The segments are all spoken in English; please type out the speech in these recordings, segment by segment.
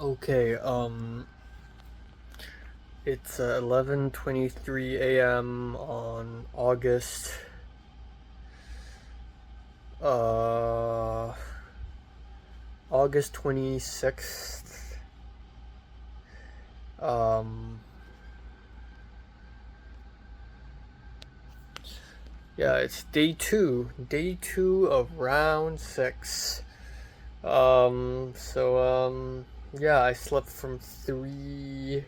Okay, it's 11:23 a.m. on uh August 26th. Um yeah, it's day two of round 6. Yeah, I slept from 3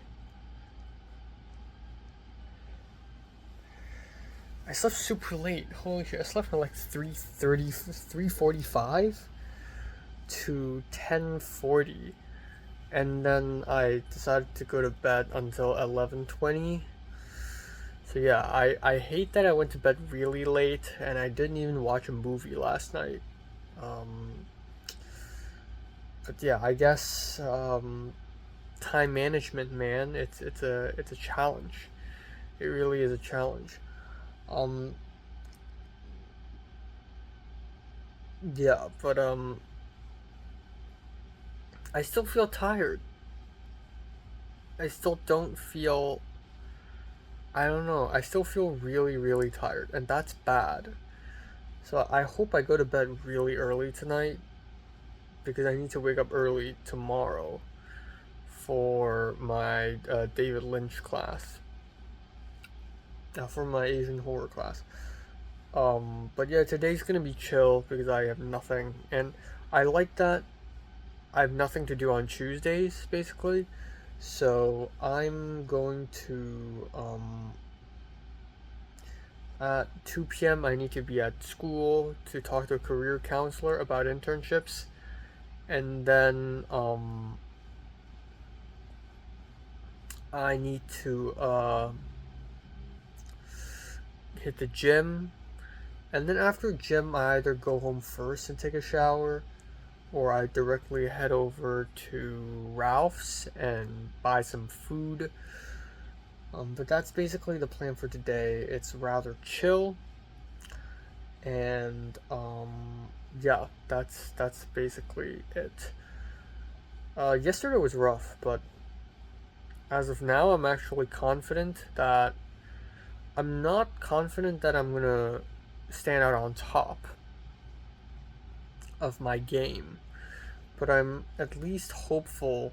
I slept super late. Holy shit, I slept from like 3:30, 3:45 to 10:40. And then I decided to go to bed until 11:20. So yeah, I hate that I went to bed really late and I didn't even watch a movie last night. Um, but yeah, I guess time management, man, it's a challenge. It really is a challenge. Um, yeah, but I still feel tired. I still don't feel. I don't know. I still feel really, really tired, and that's bad. So I hope I go to bed really early tonight because I need to wake up early tomorrow for my David Lynch class, for my Asian horror class. But yeah, today's gonna be chill because I have nothing, and I like that I have nothing to do on Tuesdays, basically. So I'm going to at 2 p.m. I need to be at school to talk to a career counselor about internships, and then I need to hit the gym, and then after gym, I either go home first and take a shower, or I directly head over to Ralph's and buy some food. But that's basically the plan for today. It's rather chill, and yeah, that's basically it. Yesterday was rough, but as of now, I'm actually confident that I'm not confident that I'm gonna stand out on top of my game, but I'm at least hopeful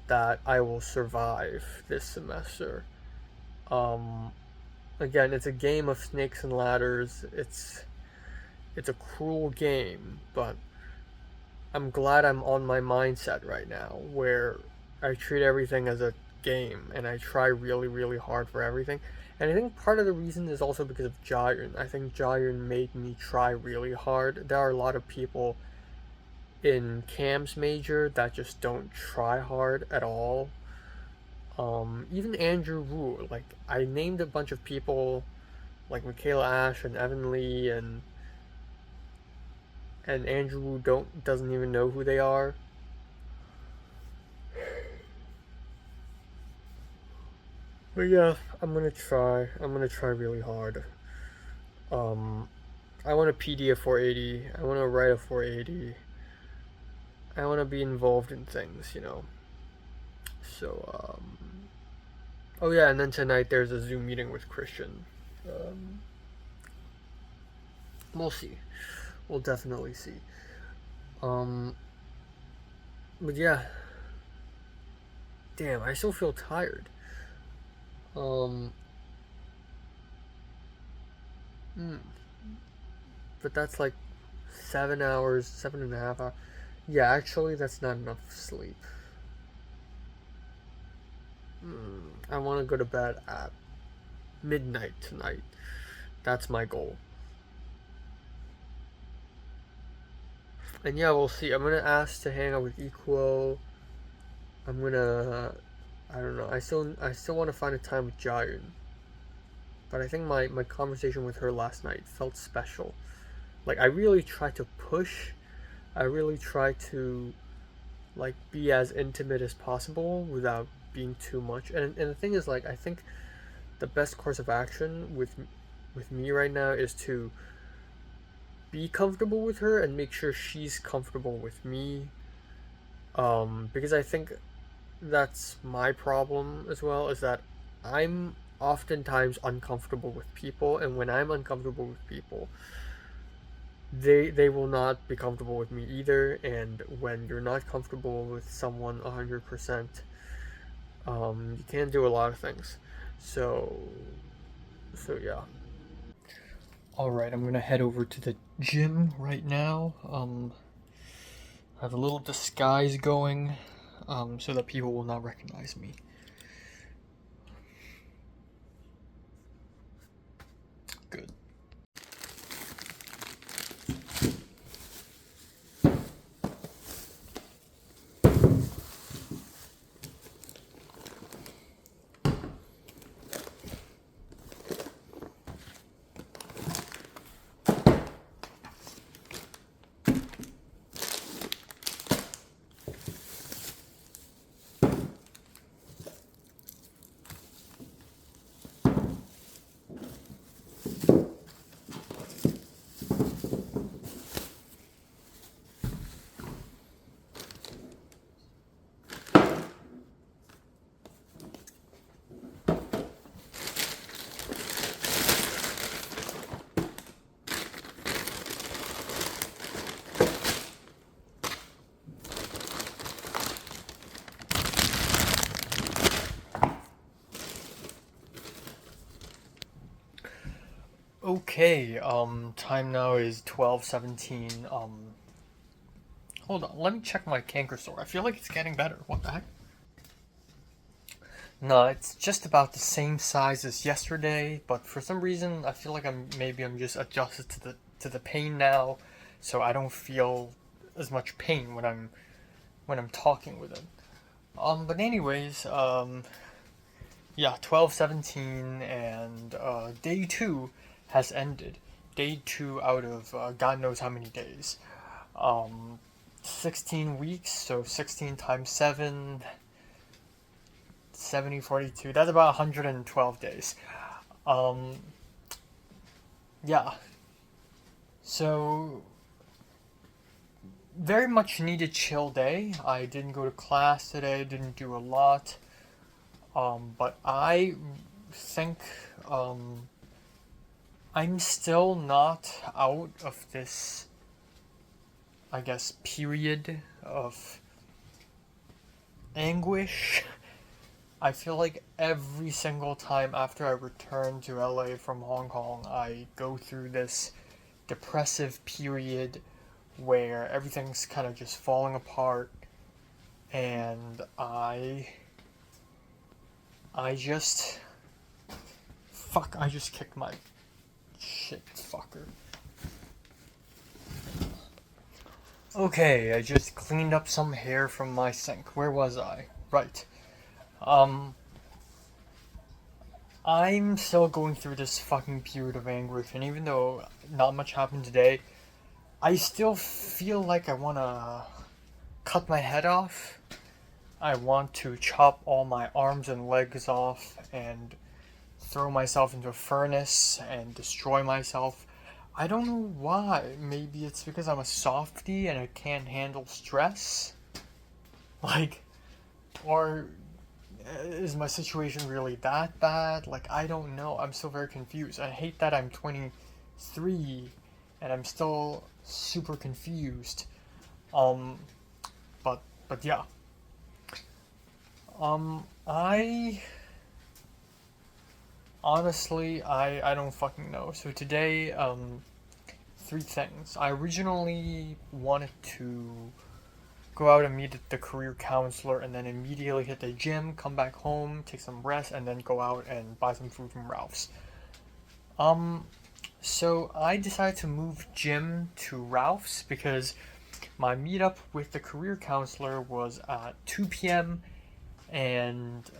that I will survive this semester. Um, Again, it's a game of snakes and ladders. It's a cruel game, but I'm glad I'm on my mindset right now where I treat everything as a game and I try really, really hard for everything. And I think part of the reason is also because of Jayun. I think Jayun made me try really hard. There are a lot of people in Cam's major that just don't try hard at all. Even Andrew Wu, like I named a bunch of people like Michaela Ash and Evan Lee and Andrew Wu doesn't even know who they are. But yeah, I'm gonna try really hard. Um, I want a PD a 480. I want to write a 480. I want to be involved in things. So, oh yeah, and then tonight there's a Zoom meeting with Christian. Um, we'll see. We'll definitely see. Um, but yeah, damn, I still feel tired. Um, mm, but that's like 7 hours, 7.5 hours. Yeah, actually, that's not enough sleep. I want to go to bed at midnight tonight. That's my goal. And yeah, we'll see. I'm gonna ask to hang out with Equo. I'm gonna, I don't know. I still want to find a time with Jayun. But I think my conversation with her last night felt special. Like I really tried to push. I really tried to like be as intimate as possible without being too much. And the thing is, like, I think the best course of action with me right now is to be comfortable with her and make sure she's comfortable with me, Because I think that's my problem as well, is that I'm oftentimes uncomfortable with people, and when I'm uncomfortable with people, they will not be comfortable with me either. And when you're not comfortable with someone 100%, you can't do a lot of things. So yeah. All right, I'm gonna head over to the gym right now. I have a little disguise going, so that people will not recognize me. Good. Okay, time now is 12:17. Hold on, let me check my canker sore. I feel like it's getting better. What the heck? No, it's just about the same size as yesterday, but for some reason I feel like I'm just adjusted to the pain now, so I don't feel as much pain when I'm talking with it. But anyways, yeah, 12:17, and day 2 has ended. Day 2 out of God knows how many days. Um 16 weeks, so 16 times 7, 70, 42. That's about 112 days. Um, yeah. So, very much needed chill day. I didn't go to class today, didn't do a lot. But I think um, I'm still not out of this, I guess, period of anguish. I feel like every single time after I return to LA from Hong Kong, I go through this depressive period where everything's kind of just falling apart, and I just fuck, I just kicked my shit fucker. Okay, I just cleaned up some hair from my sink. Where was I? Right. Um I'm still going through this fucking period of anguish, and even though not much happened today, I still feel like I want to cut my head off. I want to chop all my arms and legs off and throw myself into a furnace and destroy myself. I don't know why. Maybe it's because I'm a softie and I can't handle stress. Like, or is my situation really that bad? Like, I don't know. I'm still very confused. I hate that I'm 23 and I'm still super confused. Um, but yeah. I honestly, I don't fucking know. So today, three things. I originally wanted to go out and meet the career counselor and then immediately hit the gym, come back home, take some rest, and then go out and buy some food from Ralph's. Um, so I decided to move gym to Ralph's because my meetup with the career counselor was at 2 p.m. and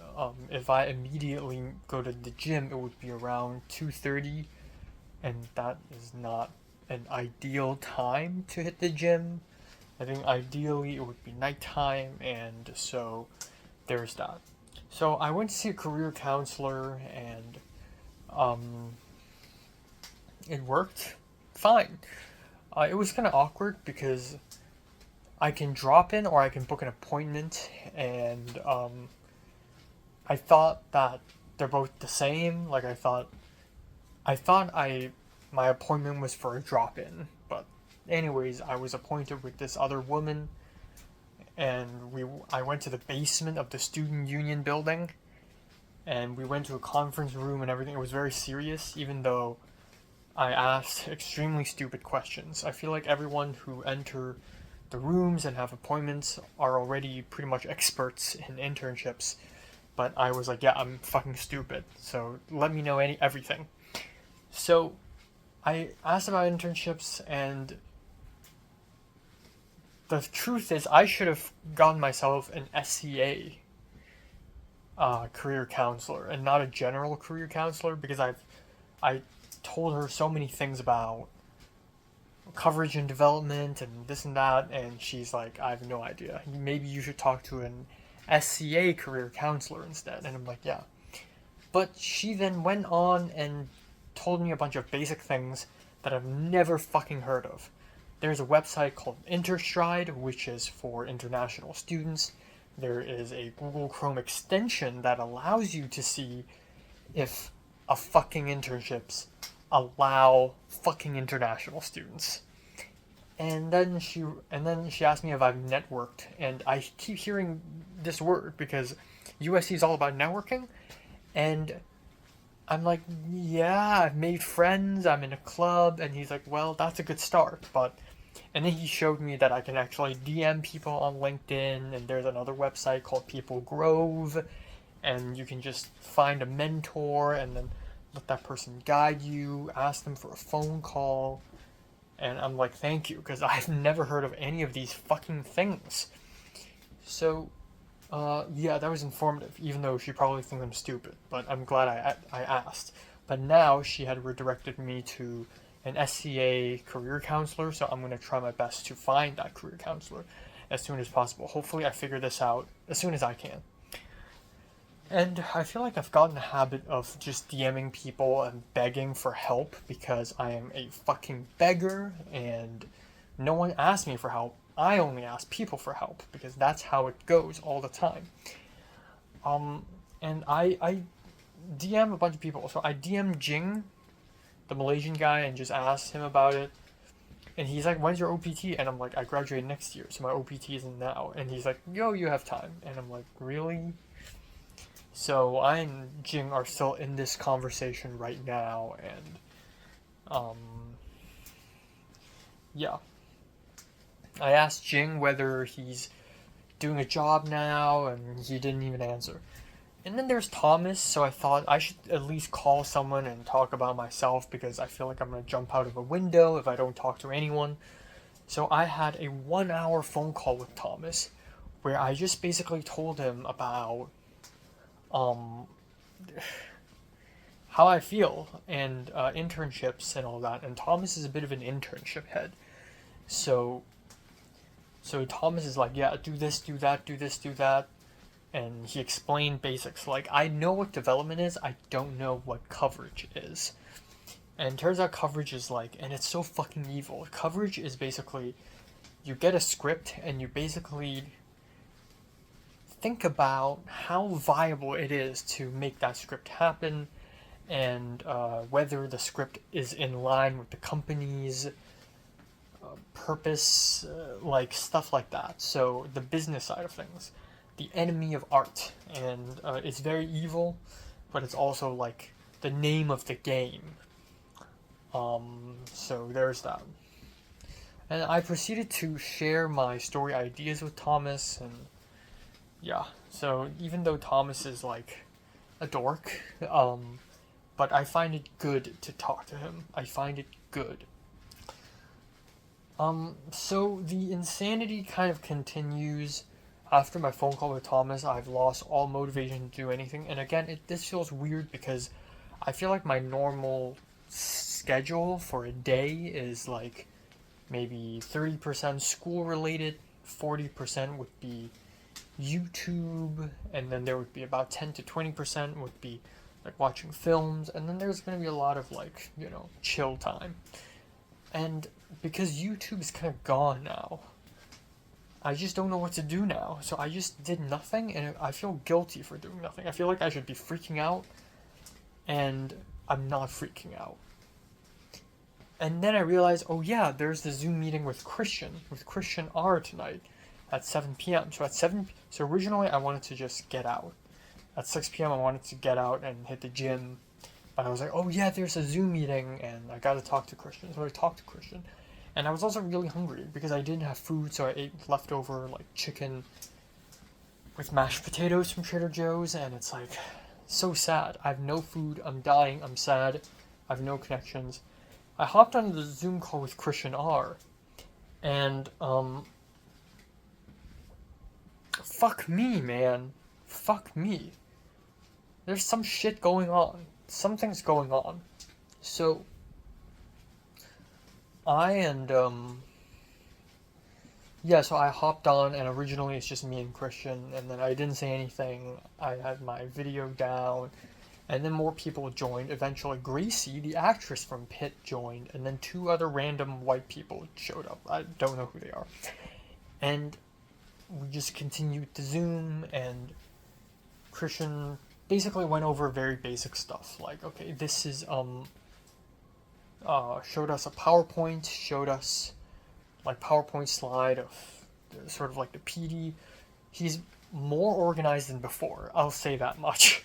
if I immediately go to the gym, it would be around 2:30, and that is not an ideal time to hit the gym. I think ideally it would be nighttime, and so there's that. So I went to see a career counselor, and um, it worked fine. It was kind of awkward because I can drop in or I can book an appointment, and I thought that they're both the same. Like I thought my appointment was for a drop in, but anyways, I was appointed with this other woman, and I went to the basement of the student union building, and we went to a conference room and everything. It was very serious, even though I asked extremely stupid questions. I feel like everyone who enter the rooms and have appointments are already pretty much experts in internships, but I was like, yeah, I'm fucking stupid. So let me know everything. So I asked about internships, and the truth is, I should have gotten myself an SCA career counselor and not a general career counselor, because I told her so many things about coverage and development and this and that, and she's like, I have no idea. Maybe you should talk to an SCA career counselor instead. And I'm like, yeah. But she then went on and told me a bunch of basic things that I've never fucking heard of. There's a website called Interstride, which is for international students. There is a Google Chrome extension that allows you to see if a fucking internships allow fucking international students. And then she asked me if I've networked, and I keep hearing this word because USC is all about networking, and I'm like, yeah, I've made friends, I'm in a club, and he's like, well, that's a good start, but and then he showed me that I can actually DM people on LinkedIn, and there's another website called People Grove, and you can just find a mentor and then let that person guide you, ask them for a phone call. And I'm like, thank you, because I've never heard of any of these fucking things. So, yeah, that was informative, even though she probably thinks I'm stupid. But I'm glad I asked. But now she had redirected me to an SCA career counselor, so I'm going to try my best to find that career counselor as soon as possible. Hopefully I figure this out as soon as I can. And I feel like I've gotten a habit of just DMing people and begging for help because I am a fucking beggar and no one asks me for help. I only ask people for help because that's how it goes all the time. And I DM a bunch of people. So I DM Jing, the Malaysian guy, and just asked him about it. And he's like, when's your OPT? And I'm like, I graduate next year, so my OPT isn't now. And he's like, yo, you have time. And I'm like, really? So I and Jing are still in this conversation right now, and yeah. I asked Jing whether he's doing a job now, and he didn't even answer. And then there's Thomas, so I thought I should at least call someone and talk about myself because I feel like I'm gonna jump out of a window if I don't talk to anyone. So I had a 1 hour phone call with Thomas where I just basically told him about um, how I feel and internships and all that. And Thomas is a bit of an internship head, so Thomas is like, yeah, do this, do that, do this, do that, and he explained basics. Like, I know what development is, I don't know what coverage is. And turns out coverage is like, and it's so fucking evil. Coverage is basically, you get a script and you basically think about how viable it is to make that script happen, and whether the script is in line with the company's purpose, like stuff like that. So the business side of things, the enemy of art, and it's very evil, but it's also like the name of the game. So there's that. And I proceeded to share my story ideas with Thomas, and yeah. So even though Thomas is like a dork, but I find it good to talk to him. I find it good. So the insanity kind of continues after my phone call with Thomas. I've lost all motivation to do anything, and again, this feels weird because I feel like my normal schedule for a day is like maybe 30% school related, 40% would be YouTube, and then there would be about 10 to 20% would be like watching films, and then there's going to be a lot of like, chill time. And because YouTube is kind of gone now, I just don't know what to do now. So I just did nothing, and I feel guilty for doing nothing. I feel like I should be freaking out, and I'm not freaking out. And then I realized, oh yeah, there's the Zoom meeting with Christian R tonight at 7 p.m. So originally I wanted to just get out. At 6 p.m. I wanted to get out and hit the gym. But I was like, oh yeah, there's a Zoom meeting and I gotta talk to Christian. So I talked to Christian. And I was also really hungry because I didn't have food, so I ate leftover like chicken with mashed potatoes from Trader Joe's, and it's like so sad. I have no food, I'm dying, I'm sad, I have no connections. I hopped on the Zoom call with Christian R, and fuck me, man. Fuck me. There's some shit going on. Something's going on. So so I hopped on, and originally it's just me and Christian, and then I didn't say anything. I had my video down, and then more people joined. Eventually, Gracie, the actress from Pitt, joined, and then 2 other random white people showed up. I don't know who they are. And we just continued to Zoom, and Christian basically went over very basic stuff. Like, okay, this is, showed us a PowerPoint, showed us like PowerPoint slide of sort of like the PD. He's more organized than before, I'll say that much.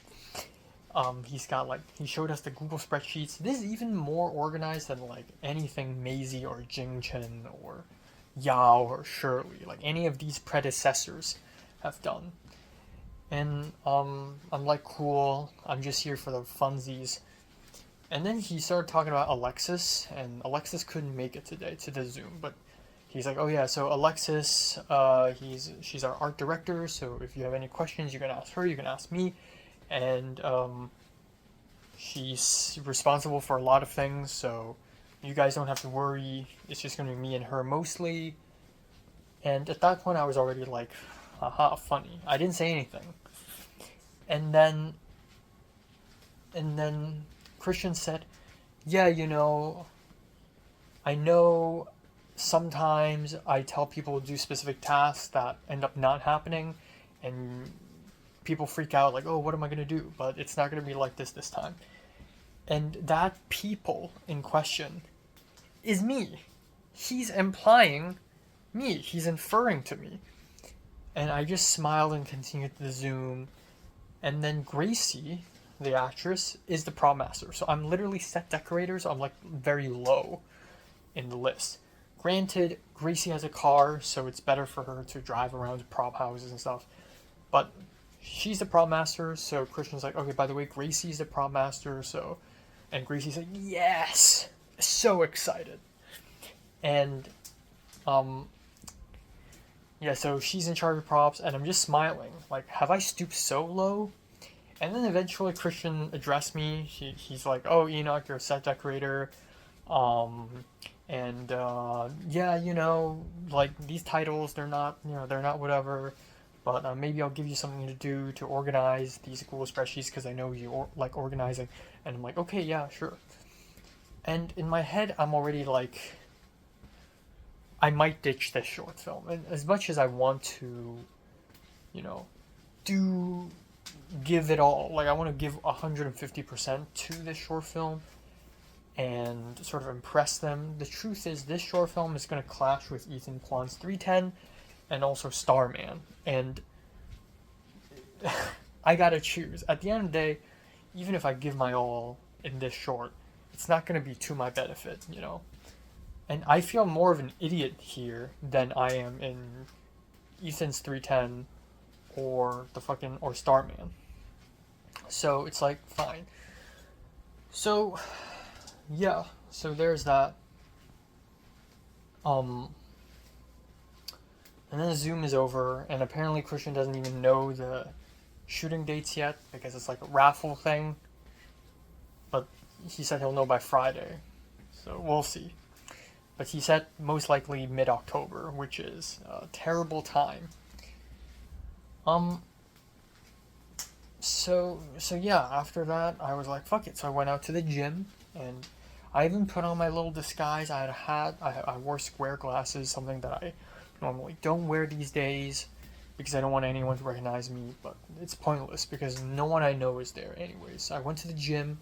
He's got like, he showed us the Google spreadsheets. This is even more organized than like anything Maisie or Jing Chen or Yao or Shirley, like any of these predecessors have done. And I'm like, cool, I'm just here for the funsies. And then he started talking about Alexis, and Alexis couldn't make it today to the Zoom, but he's like, oh yeah, so Alexis, she's our art director, so if you have any questions, you can ask her, you can ask me, and she's responsible for a lot of things, so you guys don't have to worry, it's just gonna be me and her mostly. And at that point I was already like, haha, funny. I didn't say anything. And then Christian said, yeah, I know sometimes I tell people to do specific tasks that end up not happening, and people freak out like, oh, what am I going to do? But it's not going to be like this time. And that people in question is me. He's implying me. He's inferring to me. And I just smiled and continued the Zoom. And then Gracie, the actress, is the prop master. So I'm literally set decorator, so I'm like very low in the list. Granted, Gracie has a car, so it's better for her to drive around to prop houses and stuff. But she's the prop master, so Christian's like, okay, by the way, Gracie's the prop master, so... And Gracie's like, yes! So excited. And, yeah, so she's in charge of props, and I'm just smiling. Like, have I stooped so low? And then eventually Christian addressed me. He's like, oh, Enoch, you're a set decorator. Yeah, like, these titles, they're not whatever. But maybe I'll give you something to do to organize these Google spreadsheets because I know you like organizing. And I'm like, okay, yeah, sure. And in my head, I'm already like, I might ditch this short film. And as much as I want to, give it all, like I want to give 150% to this short film and sort of impress them. The truth is, this short film is going to clash with Ethan Kwan's 310 and also Starman. And I gotta choose. At the end of the day, even if I give my all in this short, it's not going to be to my benefit, And I feel more of an idiot here than I am in Ethan's 310 or Starman. So it's like, fine. So, yeah. So there's that. And then the Zoom is over, and apparently Christian doesn't even know the shooting dates yet because it's like a raffle thing. But he said he'll know by Friday, so we'll see. But he said most likely mid-October, which is a terrible time. So yeah, after that, I was like, fuck it. So I went out to the gym, and I even put on my little disguise. I had a hat. I wore square glasses, something that I normally don't wear these days because I don't want anyone to recognize me, but it's pointless because no one I know is there anyways. I went to the gym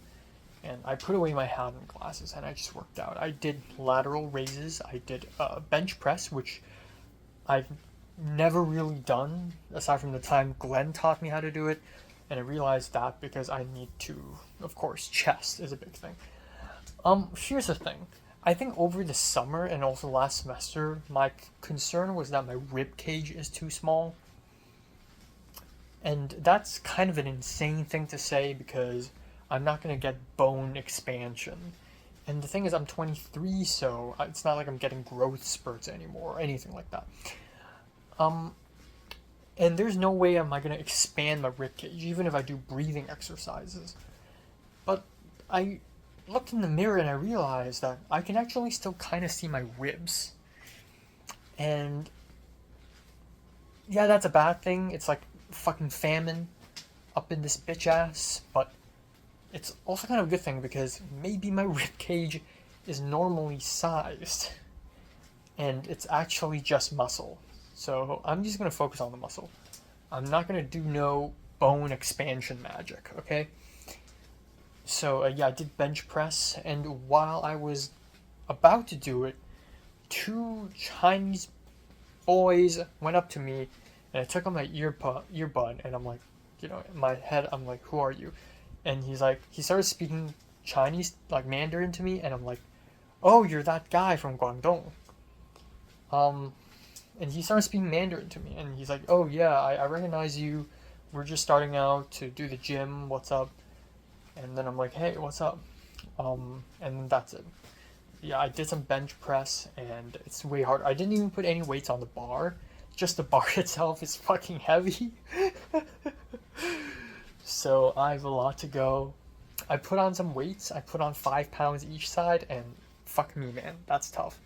and I put away my hat and glasses and I just worked out. I did lateral raises, I did bench press, which I've never really done aside from the time Glenn taught me how to do it, and I realized that because I need to, of course, chest is a big thing. Here's the thing. I think over the summer and also last semester, my concern was that my rib cage is too small. And that's kind of an insane thing to say because I'm not going to get bone expansion. And the thing is, I'm 23, so it's not like I'm getting growth spurts anymore or anything like that. And there's no way am I going to expand my rib cage, even if I do breathing exercises. But I looked in the mirror and I realized that I can actually still kind of see my ribs. And yeah, that's a bad thing. It's like fucking famine up in this bitch ass, but it's also kind of a good thing because maybe my rib cage is normally sized and it's actually just muscle. So I'm just gonna focus on the muscle. I'm not gonna do no bone expansion magic, okay? So yeah, I did bench press, and while I was about to do it, two Chinese boys went up to me, and I took on my earbud, and I'm like, in my head, I'm like, who are you? And he started speaking Chinese, like Mandarin to me, and I'm like, oh, you're that guy from Guangdong. And he started speaking Mandarin to me, and he's like, oh yeah, I recognize you. We're just starting out to do the gym. What's up? And then I'm like, hey, what's up? And then that's it. Yeah, I did some bench press, and it's way hard. I didn't even put any weights on the bar. Just the bar itself is fucking heavy. So I have a lot to go. I put on some weights. I put on 5 pounds each side, and fuck me, man, that's tough.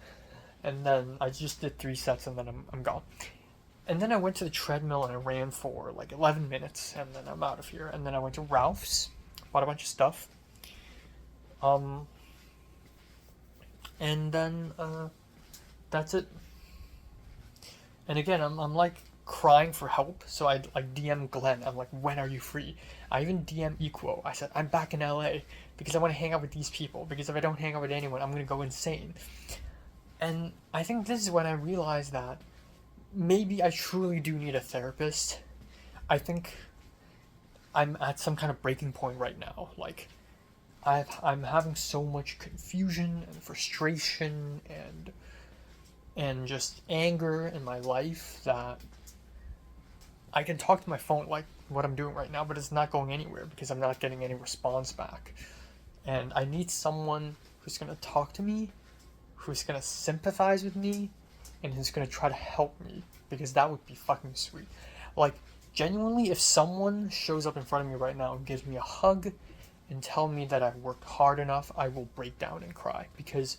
And then I just did 3 sets, and then I'm gone. And then I went to the treadmill and I ran for like 11 minutes, and then I'm out of here. And then I went to Ralph's, bought a bunch of stuff. And then that's it. And again, I'm like crying for help, so I like DM Glenn. I'm like, when are you free? I even DM Equo. I said I'm back in LA because I want to hang out with these people. Because if I don't hang out with anyone, I'm gonna go insane. And I think this is when I realized that maybe I truly do need a therapist. I think I'm at some kind of breaking point right now. Like, I'm having so much confusion and frustration and just anger in my life that I can talk to my phone like what I'm doing right now, but it's not going anywhere because I'm not getting any response back. And I need someone who's gonna talk to me, who's gonna sympathize with me, and who's gonna try to help me, because that would be fucking sweet. Like, genuinely, if someone shows up in front of me right now and gives me a hug and tell me that I've worked hard enough, I will break down and cry, because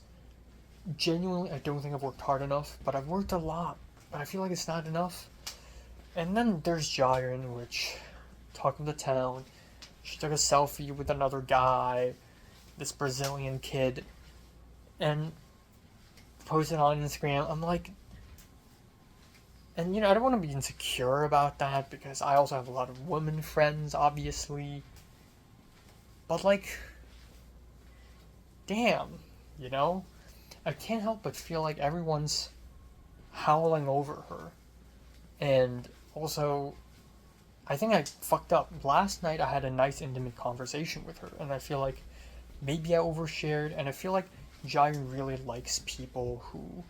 genuinely I don't think I've worked hard enough, but I've worked a lot, but I feel like it's not enough. And then there's Jiren, which, talk of the town, she took a selfie with another guy, this Brazilian kid, and posted on Instagram. I'm like, and I don't want to be insecure about that because I also have a lot of women friends, obviously. But like, damn, I can't help but feel like everyone's howling over her. And also, I think I fucked up. Last night I had a nice intimate conversation with her, and I feel like maybe I overshared, and I feel like Jai really likes people who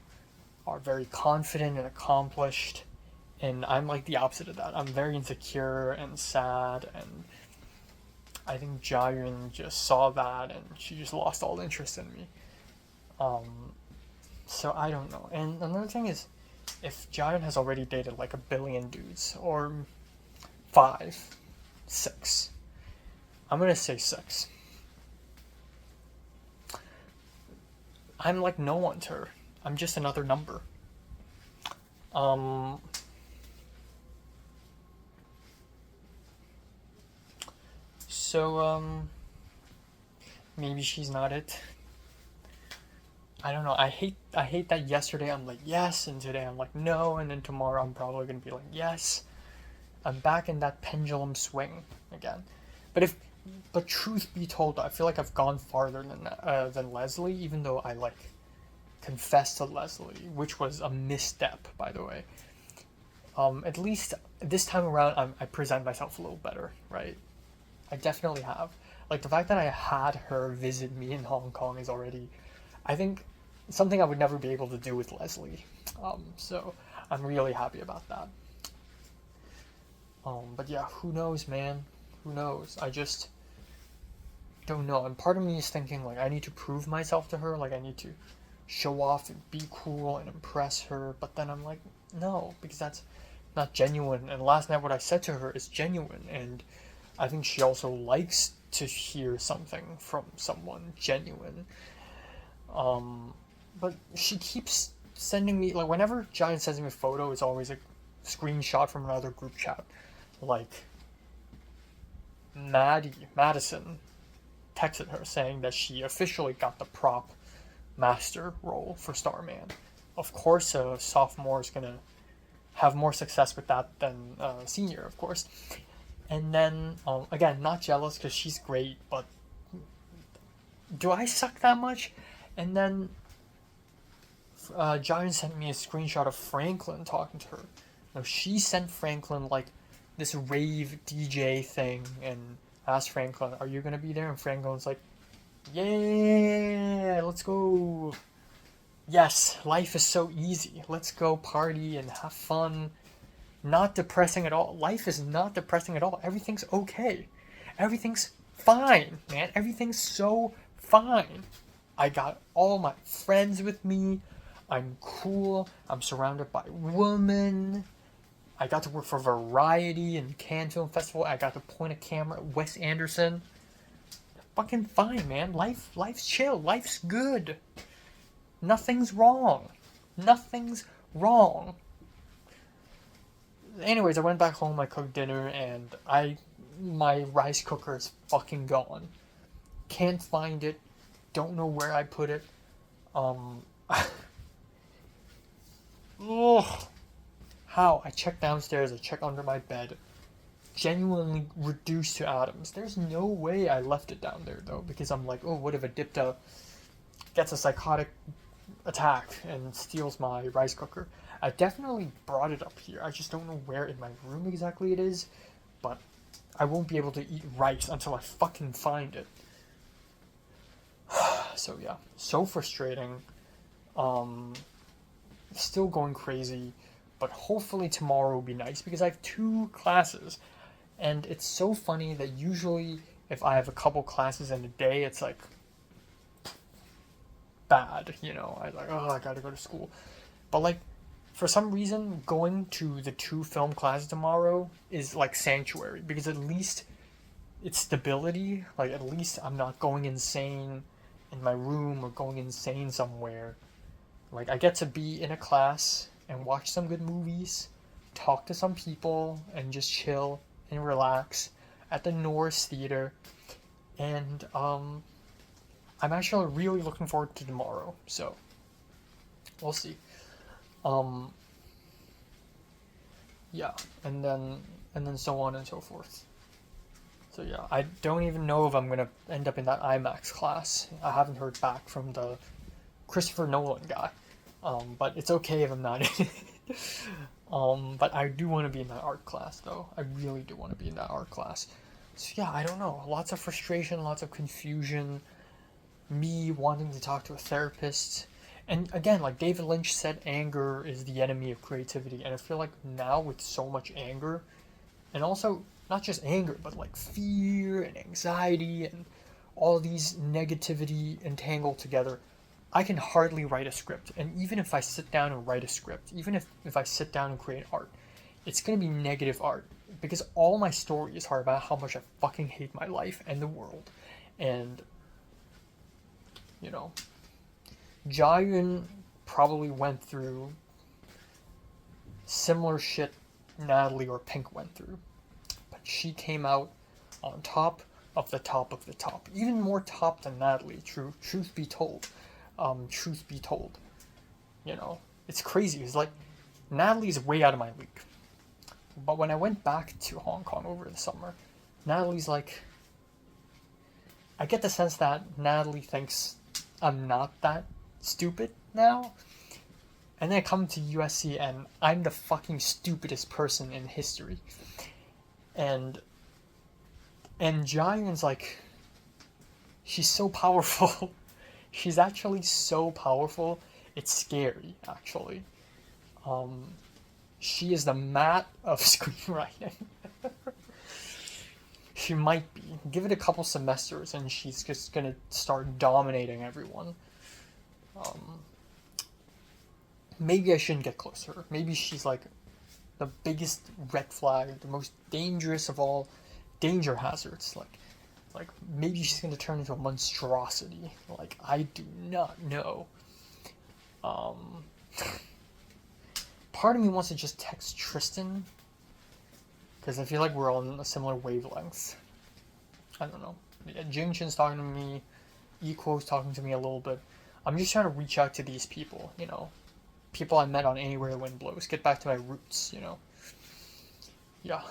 are very confident and accomplished, and I'm like the opposite of that. I'm very insecure and sad, and I think Jiren just saw that and she just lost all interest in me. So I don't know. And another thing is, if Jiren has already dated like 1 billion dudes, or 5, 6, I'm gonna say 6. I'm like no one to her. I'm just another number. So maybe she's not it. I don't know. I hate that yesterday I'm like yes, and today I'm like no, and then tomorrow I'm probably gonna be like yes. I'm back in that pendulum swing again. But if but truth be told, I feel like I've gone farther than Leslie, even though I like confessed to Leslie, which was a misstep, by the way. At least this time around, I present myself a little better, right? I definitely have. Like the fact that I had her visit me in Hong Kong is already, I think, something I would never be able to do with Leslie. So I'm really happy about that. But yeah, who knows, man? Who knows? I just don't know. And part of me is thinking like I need to prove myself to her. Like I need to show off and be cool and impress her. But then I'm like, no, because that's not genuine. And last night, what I said to her is genuine, and I think she also likes to hear something from someone genuine. Um, but she keeps sending me like whenever Giant sends me a photo, it's always a screenshot from another group chat. Like Madison texted her saying that she officially got the prop master role for Starman. Of course, a sophomore is gonna have more success with that than senior, of course. And then again, not jealous because she's great, but do I suck that much? And then Giant sent me a screenshot of Franklin talking to her. Now she sent Franklin like this rave DJ thing and asked Franklin, "Are you gonna be there?" And Franklin's like, "Yeah, let's go." Yes, life is so easy. Let's go party and have fun. Not depressing at all. Life is not depressing at all. Everything's okay. Everything's fine, man. Everything's so fine. I got all my friends with me. I'm cool. I'm surrounded by women. I got to work for Variety and Cannes Film Festival. I got to point a camera at Wes Anderson. Fucking fine, man. Life's chill. Life's good. Nothing's wrong. Nothing's wrong. Anyways, I went back home, I cooked dinner, and my rice cooker is fucking gone. Can't find it. Don't know where I put it. Ugh. How? I checked downstairs, I checked under my bed. Genuinely reduced to atoms. There's no way I left it down there, though, because I'm like, oh, what if Adipta gets a psychotic attack and steals my rice cooker? I definitely brought it up here. I just don't know where in my room exactly it is, but I won't be able to eat rice until I fucking find it. So yeah, so frustrating. Still going crazy, but hopefully tomorrow will be nice because I have 2 classes, and it's so funny that usually if I have a couple classes in a day, it's like bad, you know. I like, oh, I gotta go to school, but like for some reason, going to the 2 film classes tomorrow is like sanctuary because at least it's stability. Like, at least I'm not going insane in my room or going insane somewhere. Like, I get to be in a class and watch some good movies, talk to some people, and just chill and relax at the Norris Theater. And I'm actually really looking forward to tomorrow. So, we'll see. Um, yeah, and then so on and so forth. So yeah, I don't even know if I'm gonna end up in that IMAX class. I haven't heard back from the Christopher Nolan guy, but it's okay if I'm not in it. But I do want to be in that art class though. I really do want to be in that art class. So yeah, I don't know. Lots of frustration, lots of confusion. Me wanting to talk to a therapist. And again, like David Lynch said, anger is the enemy of creativity. And I feel like now with so much anger, and also not just anger, but like fear and anxiety and all these negativity entangled together, I can hardly write a script. And even if I sit down and write a script, even if I sit down and create art, it's going to be negative art. Because all my stories are about how much I fucking hate my life and the world. And, you know, Jiayun probably went through similar shit Natalie or Pink went through. But she came out on top of the top of the top. Even more top than Natalie, truth be told. truth be told. You know, it's crazy. It's like Natalie's way out of my league. But when I went back to Hong Kong over the summer, Natalie's like, I get the sense that Natalie thinks I'm not that stupid now. And then I come to USC and I'm the fucking stupidest person in history. And Jiayun's like, she's so powerful. She's actually so powerful. It's scary, actually. She is the Matt of screenwriting. She might be. Give it a couple semesters and she's just gonna start dominating everyone. Maybe I shouldn't get close to her. Maybe she's like the biggest red flag, the most dangerous of all danger hazards. Like maybe she's gonna turn into a monstrosity. Like, I do not know. Part of me wants to just text Tristan because I feel like we're on a similar wavelength. I don't know. Yeah, Jingchen's talking to me. Equo's talking to me a little bit. I'm just trying to reach out to these people, you know. People I met on Anywhere the Wind Blows. Get back to my roots, you know. Yeah.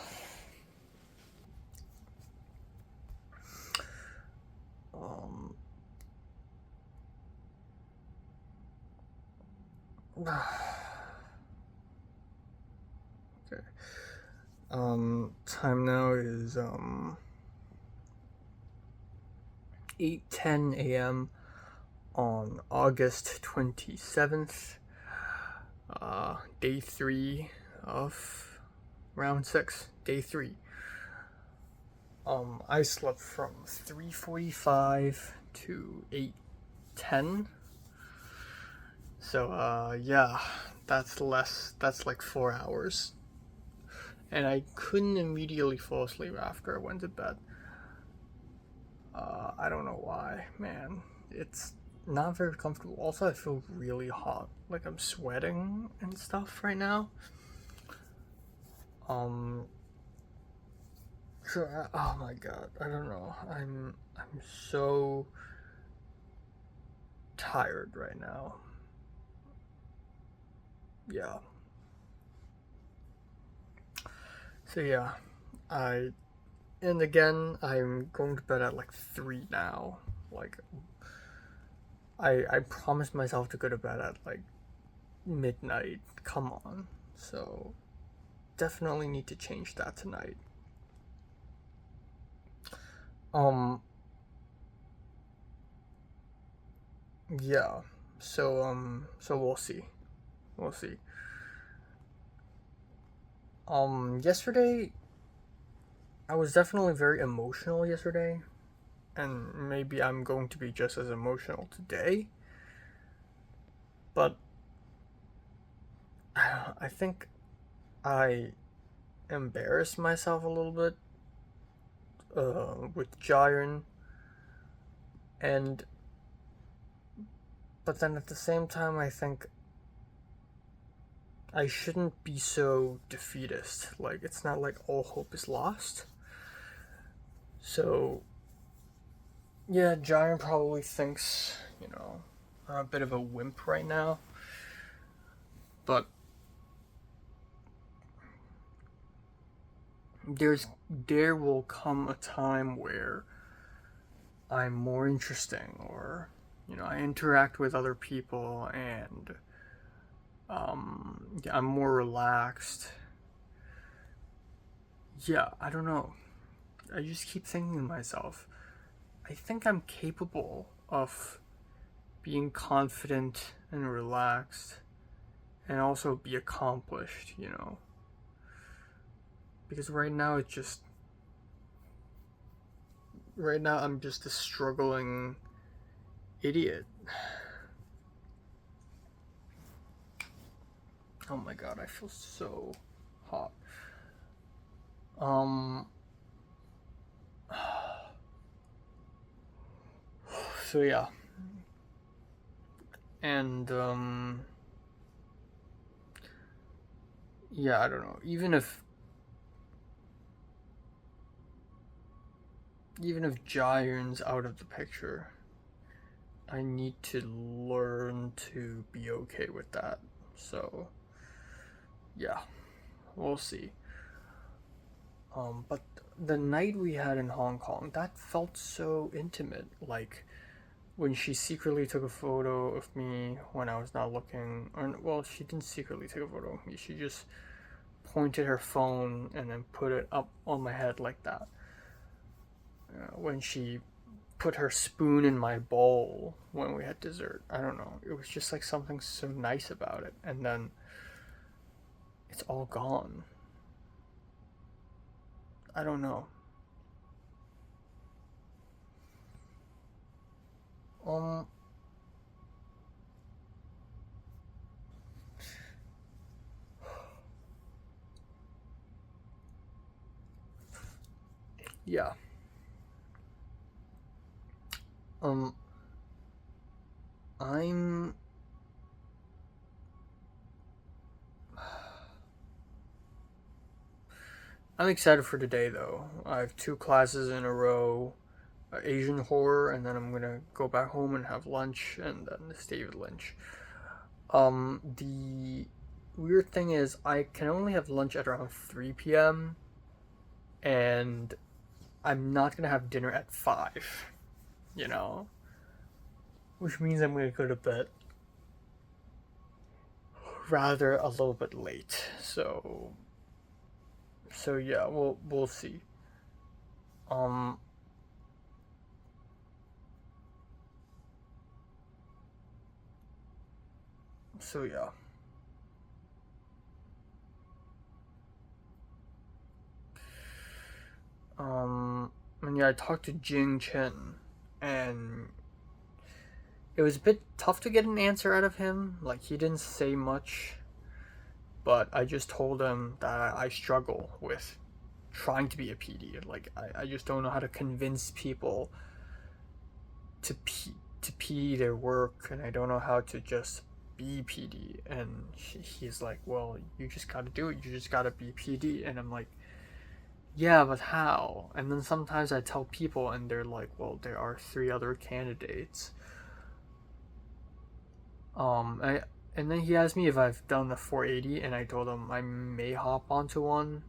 Okay. Time now is 8:10 a.m. on August 27th. Day 3 of round 6. Day 3. I slept from 3:45 to 8:10. So yeah, that's like 4 hours. And I couldn't immediately fall asleep after I went to bed. I don't know why, man. It's not very comfortable. Also, I feel really hot. Like, I'm sweating and stuff right now. Oh my god, I don't know. I'm so tired right now. Yeah. So yeah, and again, I'm going to bed at like 3 now. Like, I promised myself to go to bed at like midnight. Come on. So definitely need to change that tonight. Yeah. So we'll see. We'll see. Yesterday I was definitely very emotional yesterday, and maybe I'm going to be just as emotional today. But I think I embarrassed myself a little bit with Jiren, and but then at the same time I think I shouldn't be so defeatist. Like, it's not like all hope is lost. So yeah, Jiren probably thinks, you know, I'm a bit of a wimp right now. But there will come a time where I'm more interesting, or you know, I interact with other people, and yeah, I'm more relaxed. Yeah, I don't know. I just keep thinking to myself, I think I'm capable of being confident and relaxed and also be accomplished, you know. Because right now I'm just a struggling idiot. Oh my god, I feel so hot. So yeah. And yeah, I don't know. Even if Jiren's out of the picture, I need to learn to be okay with that. So, yeah, we'll see. But the night we had in Hong Kong, that felt so intimate. Like when she secretly took a photo of me when I was not looking, or well, she didn't secretly take a photo of me. She just pointed her phone and then put it up on my head like that. When she put her spoon in my bowl when we had dessert, I don't know. It was just like something so nice about it, and then it's all gone. I don't know. Um, yeah. Um, I'm I'm excited for today though. I have two classes in a row, Asian horror, and then I'm gonna go back home and have lunch, and then this David Lynch. The weird thing is I can only have lunch at around 3 p.m. and I'm not gonna have dinner at 5. You know, which means I'm gonna go to bed rather a little bit late. So yeah, we'll see. Um, so yeah. And yeah, I talked to Jing Chen, and it was a bit tough to get an answer out of him. Like he didn't say much, but I just told him that I struggle with trying to be a PD. Like I just don't know how to convince people to to PD their work, and I don't know how to just be PD. And he's like, well, you just gotta do it. You just gotta be PD. And I'm like, yeah, but how? And then sometimes I tell people, and they're like, well, there are 3 other candidates. I and then he asked me if I've done the 480, and I told him I may hop onto one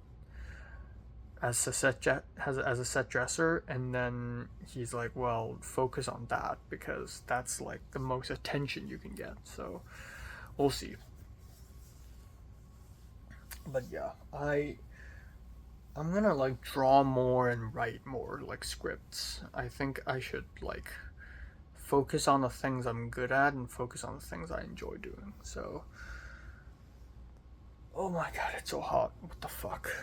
as a as a set dresser, and then he's like, well, focus on that because that's like the most attention you can get. So we'll see. But yeah, I'm gonna like draw more and write more like scripts. I think I should like focus on the things I'm good at and focus on the things I enjoy doing. So, oh my god, it's so hot. What the fuck?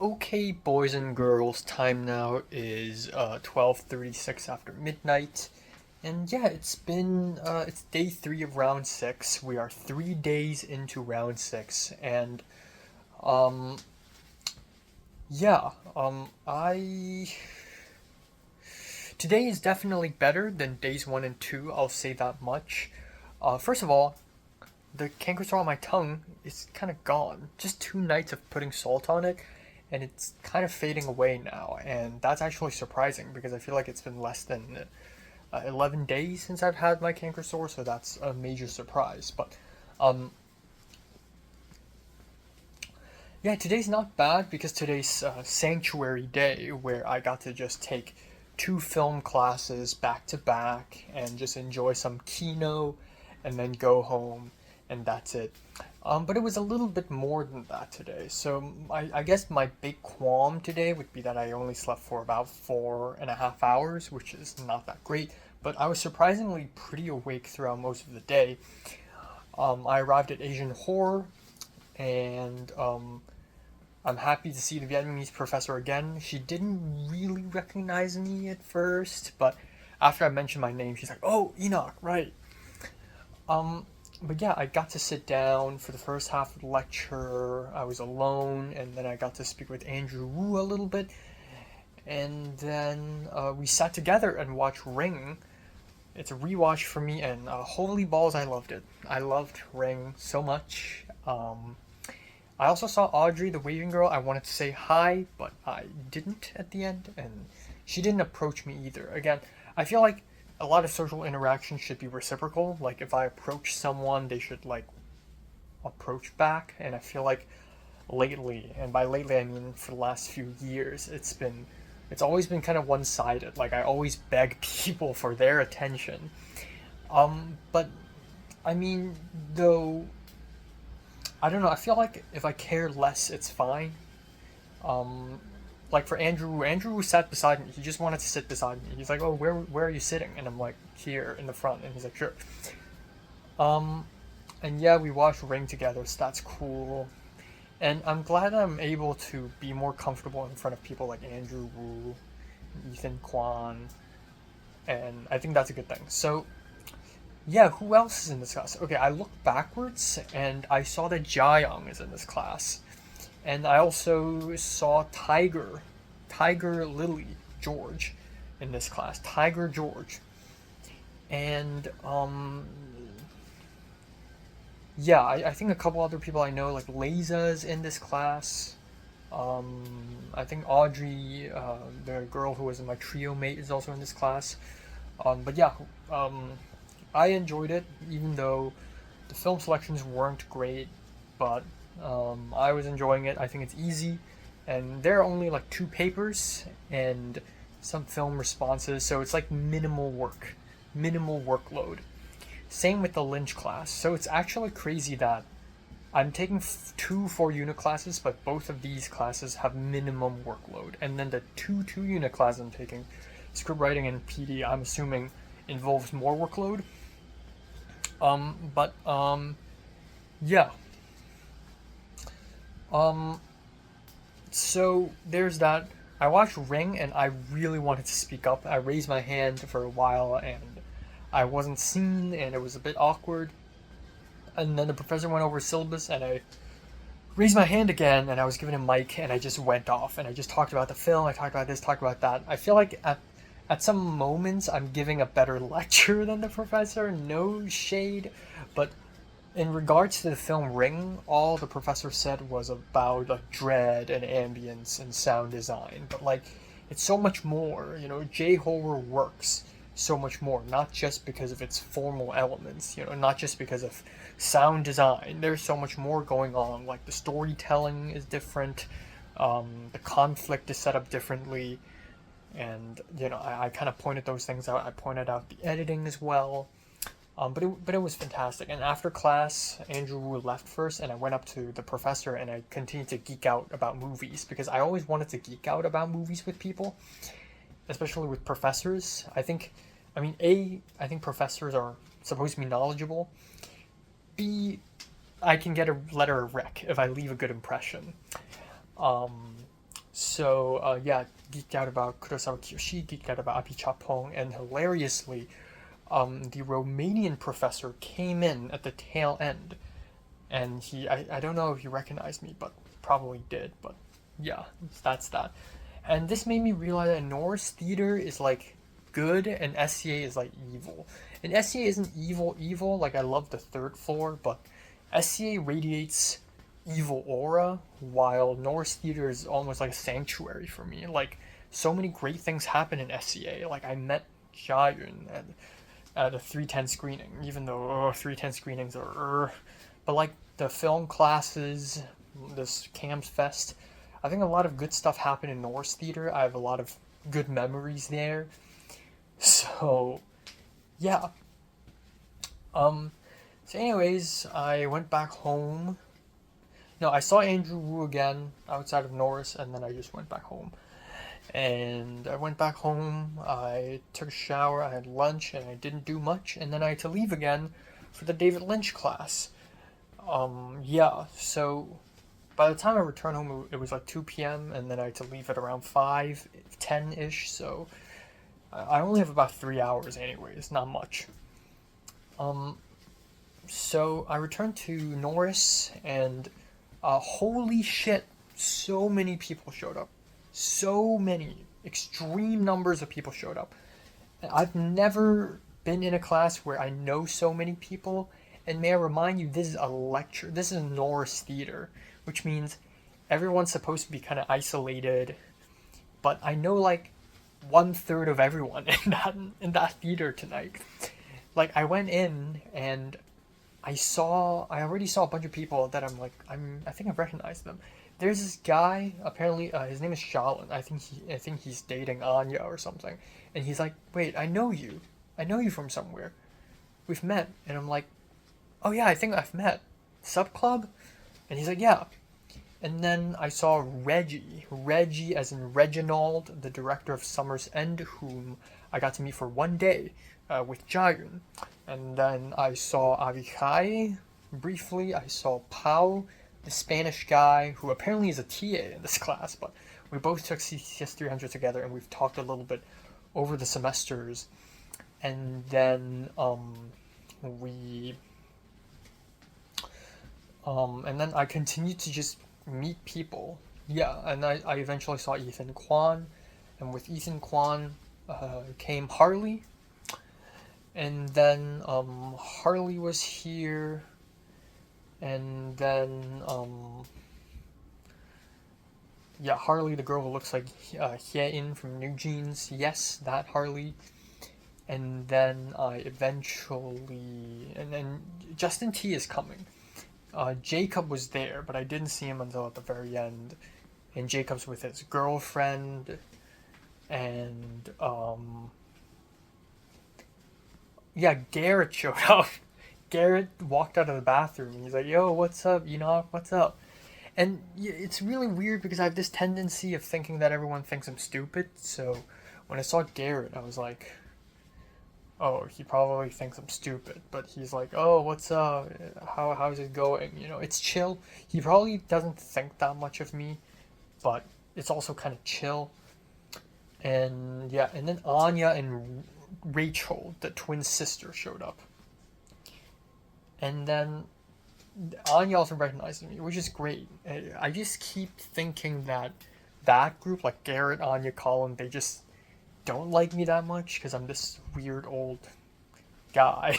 Okay, boys and girls, time now is 12:36 after midnight. And yeah, it's day 3 of round 6. We are 3 days into round 6, and um yeah, I today is definitely better than days 1 and 2. I'll say that much. First of all, the canker sore on my tongue is kind of gone. Just 2 nights of putting salt on it, and it's kind of fading away now. And that's actually surprising because I feel like it's been less than 11 days since I've had my canker sore, so that's a major surprise. But um, yeah, today's not bad because today's sanctuary day where I got to just take 2 film classes back to back and just enjoy some kino and then go home, and that's it. But it was a little bit more than that today. So I guess my big qualm today would be that I only slept for about 4.5 hours, which is not that great. But I was surprisingly pretty awake throughout most of the day. I arrived at Asian Horror, and I'm happy to see the Vietnamese professor again. She didn't really recognize me at first, but after I mentioned my name, she's like, "Oh, Enoch, right." Um, but yeah, I got to sit down for the first half of the lecture. I was alone, and then I got to speak with Andrew Wu a little bit, and then we sat together and watched Ring. It's a rewatch for me, and holy balls, I loved it. I loved Ring so much. I also saw Audrey, the waving girl. I wanted to say hi, but I didn't at the end, and she didn't approach me either. Again, I feel like a lot of social interaction should be reciprocal. Like if I approach someone, they should like approach back, and I feel like lately, and by lately I mean for the last few years, it's always been kind of one-sided. Like I always beg people for their attention. But I mean, though, I don't know. I feel like if I care less, it's fine. Um, like for Andrew sat beside me. He just wanted to sit beside me. He's like, "Oh, where are you sitting?" And I'm like, "Here in the front." And he's like, "Sure." Um, and yeah, we watched Ring together, so that's cool. And I'm glad I'm able to be more comfortable in front of people like Andrew Wu, Ethan Kwan, and I think that's a good thing. So yeah, who else is in this class? Okay, I looked backwards and I saw that Jiayang is in this class. And I also saw Tiger Lily George in this class. Tiger George. And yeah, I think a couple other people I know, like Leiza's in this class. Um, I think Audrey, the girl who was in my trio mate, is also in this class. But yeah, um, I enjoyed it, even though the film selections weren't great, but I was enjoying it. I think it's easy, and there are only like two papers and some film responses, so it's like minimal workload. Same with the Lynch class. So it's actually crazy that I'm taking two 4 unit classes, but both of these classes have minimum workload, and then the two unit classes I'm taking, script writing and PD, I'm assuming involves more workload. But yeah. Um, so there's that. I watched Ring and I really wanted to speak up. I raised my hand for a while and I wasn't seen and it was a bit awkward. And then the professor went over syllabus and I raised my hand again and I was given a mic and I just went off and I just talked about the film. I talked about this, talked about that. I feel like at some moments I'm giving a better lecture than the professor. No shade, but in regards to the film Ring, all the professor said was about like dread and ambience and sound design. But like, it's so much more. You know, J horror works so much more, not just because of its formal elements. You know, not just because of sound design. There's so much more going on. Like the storytelling is different. The conflict is set up differently, and you know, I kind of pointed those things out. I pointed out the editing as well. But it was fantastic. And after class, Andrew Wu left first, and I went up to the professor and I continued to geek out about movies because I always wanted to geek out about movies with people, especially with professors. I think professors are supposed to be knowledgeable. B, I can get a letter of rec if I leave a good impression. Um, yeah, geeked out about Kurosawa Kiyoshi, geeked out about Apichatpong, and hilariously, the Romanian professor came in at the tail end, and I don't know if he recognized me, but probably did, but yeah, that's that. And this made me realize that Norris Theater is like good and SCA is like evil. And SCA isn't evil, like I love the third floor, but SCA radiates evil aura, while Norris Theater is almost like a sanctuary for me. Like, so many great things happen in SCA. Like, I met Jayun at a 310 screening, even though 310 screenings are. But like the film classes, this Cams Fest, I think a lot of good stuff happened in Norris Theater. I have a lot of good memories there. So, yeah. Um, so anyways, I went back home. No, I saw Andrew Wu again outside of Norris, and then I just went back home. And I went back home, I took a shower, I had lunch, and I didn't do much, and then I had to leave again for the David Lynch class. Yeah, so by the time I returned home, it was like 2 p.m., and then I had to leave at around 5, 10-ish, so I only have about 3 hours anyways, not much. Um, so I returned to Norris, and holy shit, so many people showed up. So many, extreme numbers of people showed up. I've never been in a class where I know so many people. And may I remind you, this is a lecture. This is Norris Theater, which means everyone's supposed to be kind of isolated. But I know like 1/3 of everyone in that theater tonight. Like I went in and I already saw a bunch of people that I think I've recognized them. There's this guy, apparently his name is Shaolin. I think he's dating Anya or something. And he's like, "Wait, I know you. I know you from somewhere. We've met." And I'm like, "Oh yeah, I think I've met. Sub Club?" And he's like, "Yeah." And then I saw Reggie as in Reginald, the director of Summer's End, whom I got to meet for one day with Jayun. And then I saw Avichai briefly. I saw Pau, the Spanish guy, who apparently is a TA in this class, but we both took CCS 300 together and we've talked a little bit over the semesters. And then and then I continued to just meet people. Yeah, and I eventually saw Ethan Kwan, and with Ethan Kwan came Harley, and then Harley was here, and then yeah, Harley, the girl who looks like Hye-in from New Jeans. Yes, that Harley. And then and then Justin T is coming. Jacob was there, but I didn't see him until at the very end. And Jacob's with his girlfriend, and yeah, Garrett showed up. Garrett walked out of the bathroom and he's like, "Yo, what's up? What's up?" And it's really weird because I have this tendency of thinking that everyone thinks I'm stupid. So when I saw Garrett, I was like, "Oh, he probably thinks I'm stupid." But he's like, "Oh, what's up? How's it going?" It's chill. He probably doesn't think that much of me, but it's also kind of chill. And yeah, and then Anya and Rachel, the twin sister, showed up. And then Anya also recognized me, which is great. I just keep thinking that group, like Garrett, Anya, Colin, they just don't like me that much because I'm this weird old guy.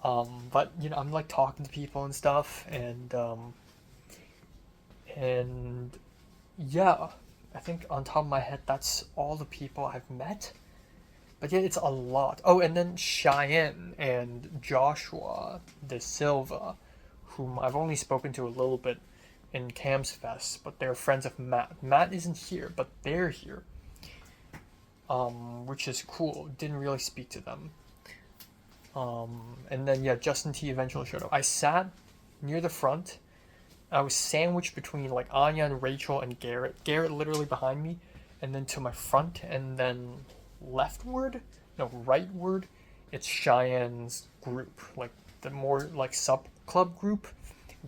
But I'm like talking to people and stuff, and yeah, I think on top of my head that's all the people I've met. But yeah, it's a lot. Oh, and then Cheyenne and Joshua De Silva, whom I've only spoken to a little bit in Camps Fest, but they're friends of Matt. Matt isn't here, but they're here. Which is cool. Didn't really speak to them. And then yeah, Justin T eventually showed up. I sat near the front. I was sandwiched between like Anya and Rachel and Garrett. Garrett literally behind me, and then to my front, and then rightward, it's Cheyenne's group, like the more like sub club group.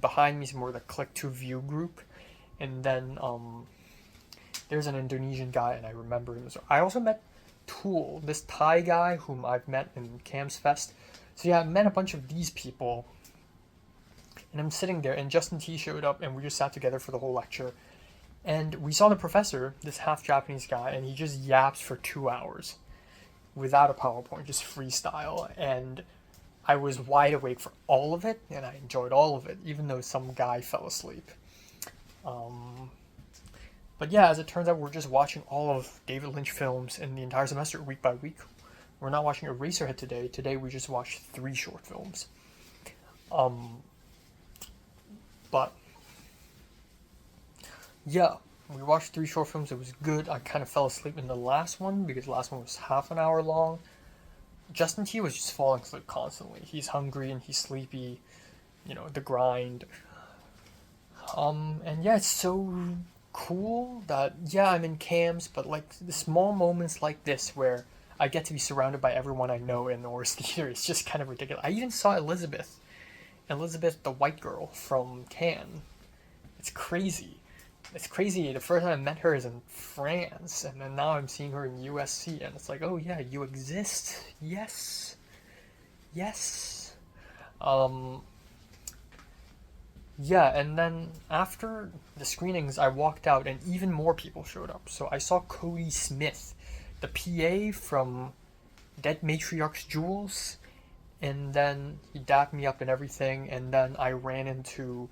Behind me is more the Click to View group, and then there's an Indonesian guy, and I remember him. So I also met Tool, this Thai guy whom I've met in Camps Fest. So yeah, I met a bunch of these people, and I'm sitting there, and Justin T showed up, and we just sat together for the whole lecture. And we saw the professor, this half Japanese guy, and he just yaps for 2 hours without a PowerPoint, just freestyle. And I was wide awake for all of it, and I enjoyed all of it, even though some guy fell asleep. But yeah, as it turns out, we're just watching all of David Lynch films in the entire semester, week by week. We're not watching Eraserhead today. Today we just watched 3 short films. But yeah, we watched 3 short films. It was good. I kind of fell asleep in the last one because the last one was half an hour long. Justin T was just falling asleep constantly. He's hungry and he's sleepy. The grind. And yeah, it's so cool that yeah, I'm in Camps, but like the small moments like this where I get to be surrounded by everyone I know in Norris Theater, it's just kind of ridiculous. I even saw Elizabeth, the white girl from Cannes. It's crazy. The first time I met her is in France, and then now I'm seeing her in USC, and it's like, oh yeah, you exist. Yes. Yeah, and then after the screenings, I walked out, and even more people showed up. So I saw Cody Smith, the PA from Dead Matriarch's Jewels, and then he dapped me up and everything, and then I ran into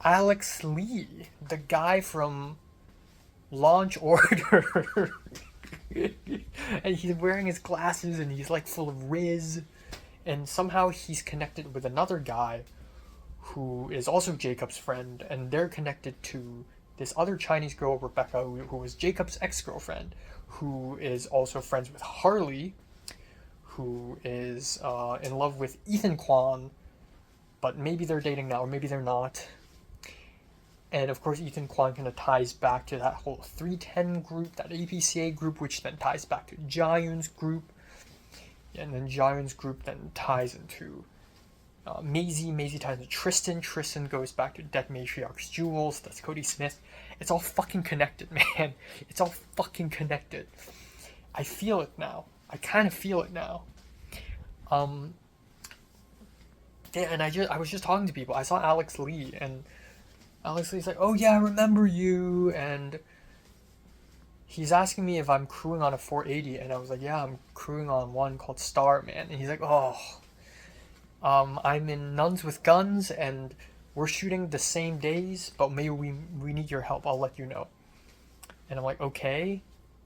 Alex Lee, the guy from Launch Order. And he's wearing his glasses and he's like full of Riz, and somehow he's connected with another guy who is also Jacob's friend, and they're connected to this other Chinese girl, Rebecca, who was Jacob's ex-girlfriend, who is also friends with Harley, who is in love with Ethan Kwan, but maybe they're dating now, or maybe they're not. And of course, Ethan Kwan kind of ties back to that whole 310 group, that APCA group, which then ties back to Jaeyoon's group. And then Jaeyoon's group then ties into Maisie. Maisie ties into Tristan. Tristan goes back to Dead Matriarch's Jewels. That's Cody Smith. It's all fucking connected, man. It's all fucking connected. I feel it now. I kind of feel it now. Yeah, and I was just talking to people. I saw Alex Lee, and Alex Lee's like, "Oh yeah, I remember you," and he's asking me if I'm crewing on a 480, and I was like, "Yeah, I'm crewing on one called Starman," and he's like, "Oh, I'm in Nuns with Guns, and we're shooting the same days, but maybe we need your help. I'll let you know." And I'm like, "Okay."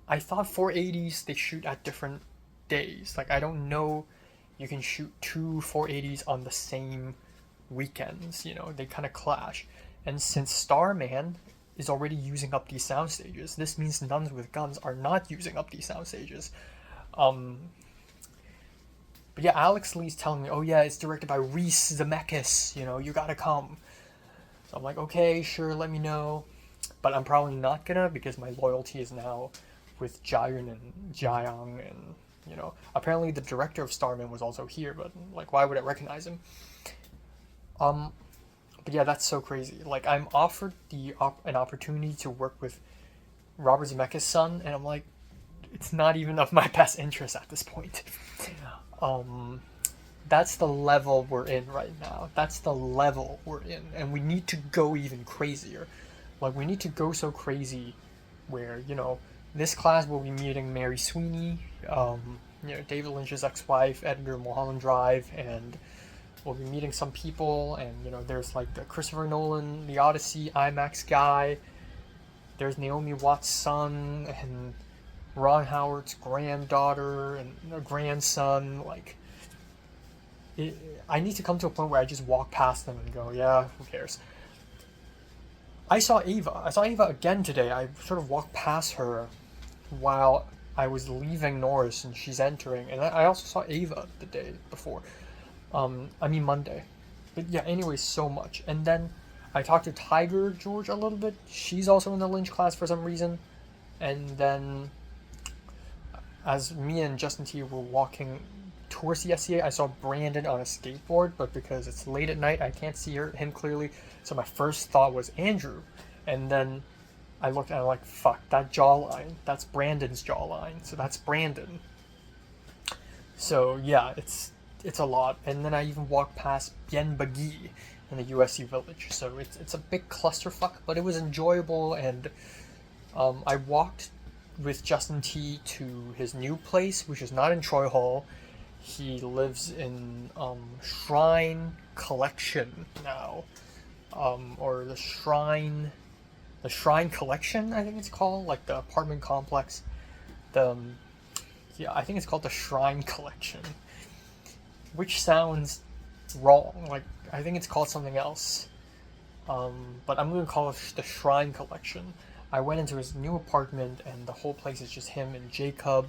I thought 480s they shoot at different days. Like, I don't know, you can shoot two 480s on the same weekends. You know, they kind of clash. And since Starman is already using up these sound stages, this means Nuns with Guns are not using up these sound stages. But yeah, Alex Lee's telling me, "Oh yeah, it's directed by Reese Zemeckis, you know, you gotta come." So I'm like, "Okay, sure, let me know." But I'm probably not gonna, because my loyalty is now with Jaeyoon and Jaeyoung, and, you know, apparently the director of Starman was also here, but, like, why would I recognize him? But yeah, that's so crazy. Like, I'm offered an opportunity to work with Robert Zemeckis' son, and I'm like, it's not even of my best interest at this point. That's the level we're in right now. That's the level we're in, and we need to go even crazier. Like, we need to go so crazy where, you know, this class will be meeting Mary Sweeney, you know, David Lynch's ex-wife, Edgar Mulholland Drive, and we'll be meeting some people, and, you know, there's like the Christopher Nolan, The Odyssey IMAX guy, there's Naomi Watts' son, and Ron Howard's granddaughter, and grandson. Like, I need to come to a point where I just walk past them and go, yeah, who cares? I saw Ava again today. I sort of walked past her while I was leaving Norris, and she's entering, and I also saw Ava the day before. Monday. But yeah, anyway, so much. And then I talked to Tiger George a little bit. She's also in the Lynch class for some reason. And then, as me and Justin T were walking towards the SCA, I saw Brandon on a skateboard, but because it's late at night, I can't see him clearly. So my first thought was Andrew. And then I looked and I'm like, fuck, that jawline. That's Brandon's jawline. So that's Brandon. So yeah, it's a lot. And then I even walked past Bien Bagui in the USC Village. So it's a big clusterfuck, but it was enjoyable. And I walked with Justin T to his new place, which is not in Troy Hall. He lives in Shrine Collection now, or the Shrine Collection, I think it's called, like the apartment complex. I think it's called the Shrine Collection, which sounds wrong. Like, I think it's called something else. But I'm gonna call it the Shrine Collection. I went into his new apartment, and the whole place is just him and Jacob,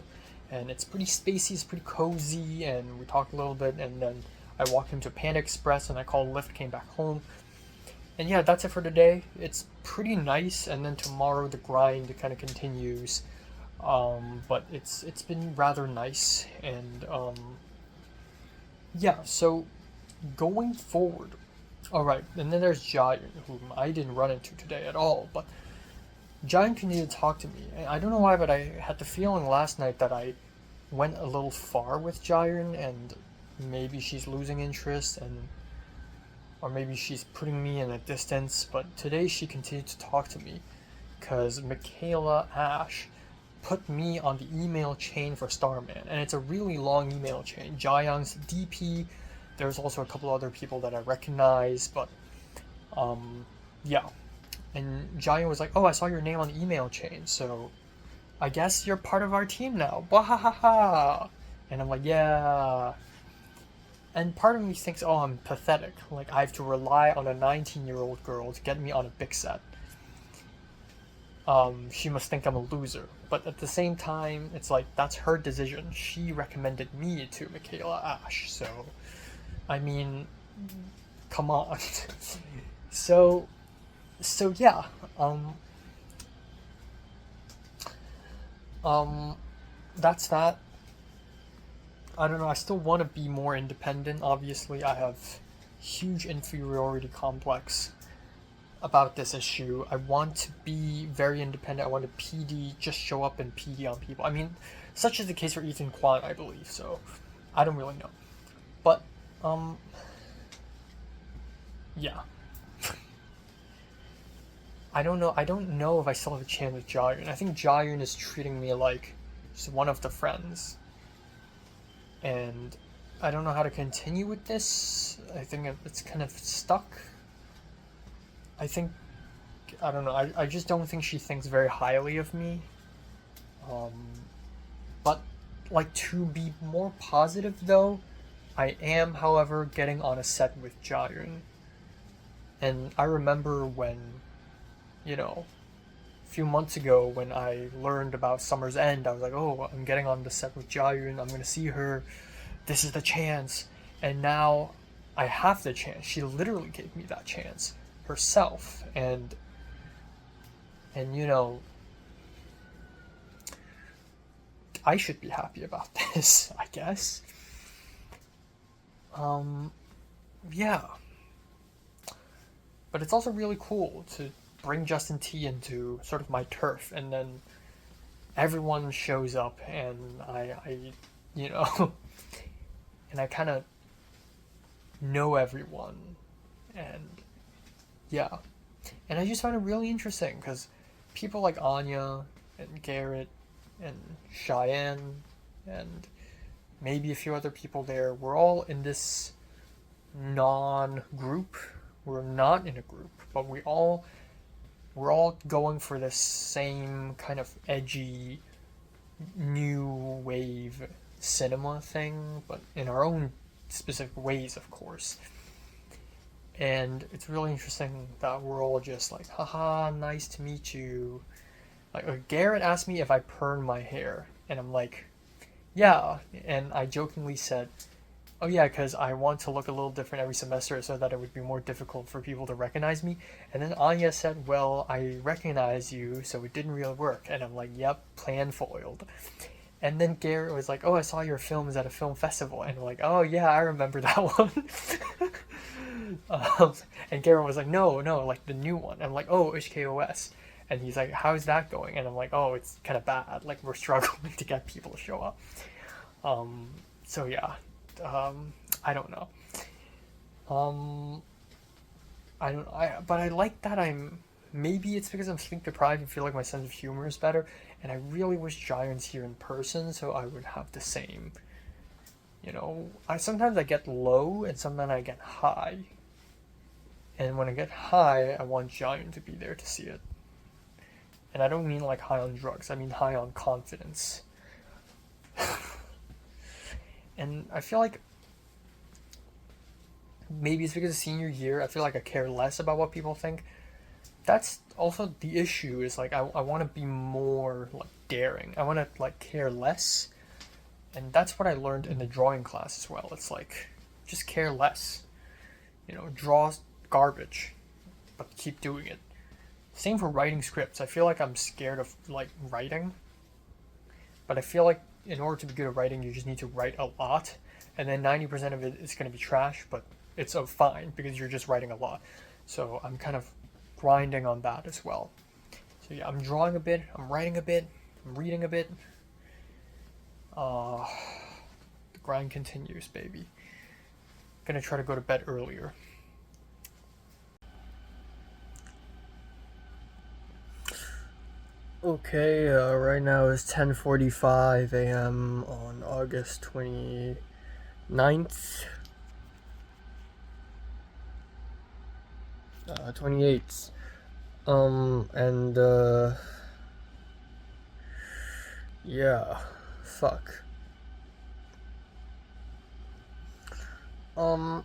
and it's pretty spacey, it's pretty cozy, and we talked a little bit, and then I walked him to Panda Express, and I called Lyft, came back home. And yeah, that's it for today. It's pretty nice, and then tomorrow the grind kind of continues. But it's been rather nice, and yeah, so going forward. Alright, and then there's Jaeyoon, whom I didn't run into today at all, but Jaeyoon continued to talk to me. And I don't know why, but I had the feeling last night that I went a little far with Jaeyoon, and maybe she's losing interest, or maybe she's putting me in a distance, but today she continued to talk to me, because Michaela Ash put me on the email chain for Starman, and it's a really long email chain. Jaeyoung's DP. There's also a couple other people that I recognize, but yeah. And Jaeyoung was like, "Oh, I saw your name on the email chain, so I guess you're part of our team now." Wahahaha. And I'm like, "Yeah." And part of me thinks, "Oh, I'm pathetic. Like I have to rely on a 19-year-old girl to get me on a big set. She must think I'm a loser." But at the same time, it's like that's her decision. She recommended me to Michaela Ash, so I mean, come on. so, so yeah. Um, that's that. I don't know. I still want to be more independent. Obviously, I have huge inferiority complex about this issue. I want to be very independent. I want to PD, just show up and PD on people. I mean, such is the case for Ethan Kwan, I believe. So, I don't really know. But, yeah. I don't know. I don't know if I still have a chance with Jaeyoon. I think Jaeyoon is treating me like just one of the friends, and I don't know how to continue with this. I think it's kind of stuck. I think I don't know. I just don't think she thinks very highly of me. Um, but like to be more positive though, I am, however, getting on a set with Jaeyoon, and I remember when, a few months ago when I learned about Summer's End, I was like, oh, I'm getting on the set with Jaeyoon. I'm gonna see her. This is the chance. And now I have the chance. She literally gave me that chance herself, and I should be happy about this, I guess. Yeah. But it's also really cool to bring Justin T into sort of my turf, and then everyone shows up, and and I kind of know everyone, and yeah, and I just find it really interesting because people like Anya and Garrett and Cheyenne and maybe a few other people there, we're all in this non-group. We're not in a group, but we're all going for this same kind of edgy new wave cinema thing, but in our own specific ways, of course. And it's really interesting that we're all just like, haha, nice to meet you. Like, Garrett asked me if I perm my hair, and I'm like, yeah. And I jokingly said, oh yeah, because I want to look a little different every semester so that it would be more difficult for people to recognize me. And then Anya said, well, I recognize you, so it didn't really work. And I'm like, yep, plan foiled. And then Garrett was like, oh, I saw your films at a film festival. And I'm like, oh yeah, I remember that one. And Garrett was like, no, like the new one. I'm like, oh, HKOS. And he's like, how's that going? And I'm like, oh, it's kind of bad. Like, we're struggling to get people to show up. So yeah. I don't know. But I like that maybe it's because I'm sleep deprived and feel like my sense of humor is better, and I really wish Jaeyoon's here in person so I would have the same, sometimes I get low and sometimes I get high. And when I get high, I want Jaeyoon to be there to see it. And I don't mean like high on drugs, I mean high on confidence. And I feel like maybe it's because of senior year, I feel like I care less about what people think. That's also the issue, is like I want to be more like daring. I want to like care less. And that's what I learned in the drawing class as well. It's like, just care less. Draw garbage, but keep doing it. Same for writing scripts. I feel like I'm scared of like writing. But I feel like in order to be good at writing, you just need to write a lot, and then 90% of it is going to be trash, but it's fine because you're just writing a lot. So I'm kind of grinding on that as well. So yeah, I'm drawing a bit, I'm writing a bit, I'm reading a bit. The grind continues, baby. Gonna try to go to bed earlier. Okay, right now is 10:45 a.m. on August 29th, 28th. And yeah, fuck. Um,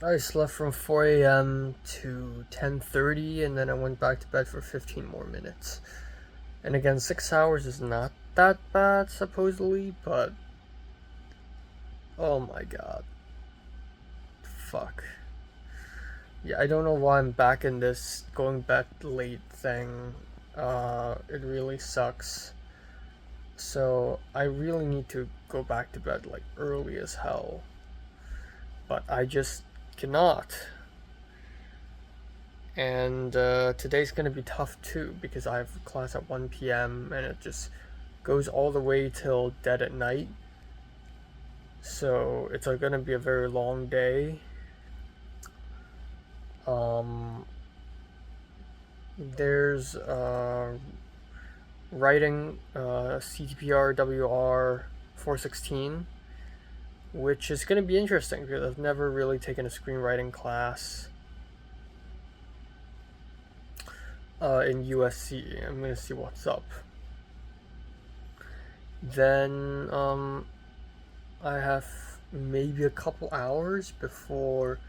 I slept from 4 a.m. to 10:30, and then I went back to bed for 15 more minutes. And again, 6 hours is not that bad, supposedly, but oh my god. Fuck. Yeah, I don't know why I'm back in this going back late thing. It really sucks. So I really need to go back to bed like early as hell. But I just cannot. And today's gonna be tough too because I have class at 1 p.m. and it just goes all the way till dead at night. So it's gonna be a very long day. Um, there's writing CTPR WR 416, which is going to be interesting because I've never really taken a screenwriting class in USC. I'm going to see what's up. Then I have maybe a couple hours before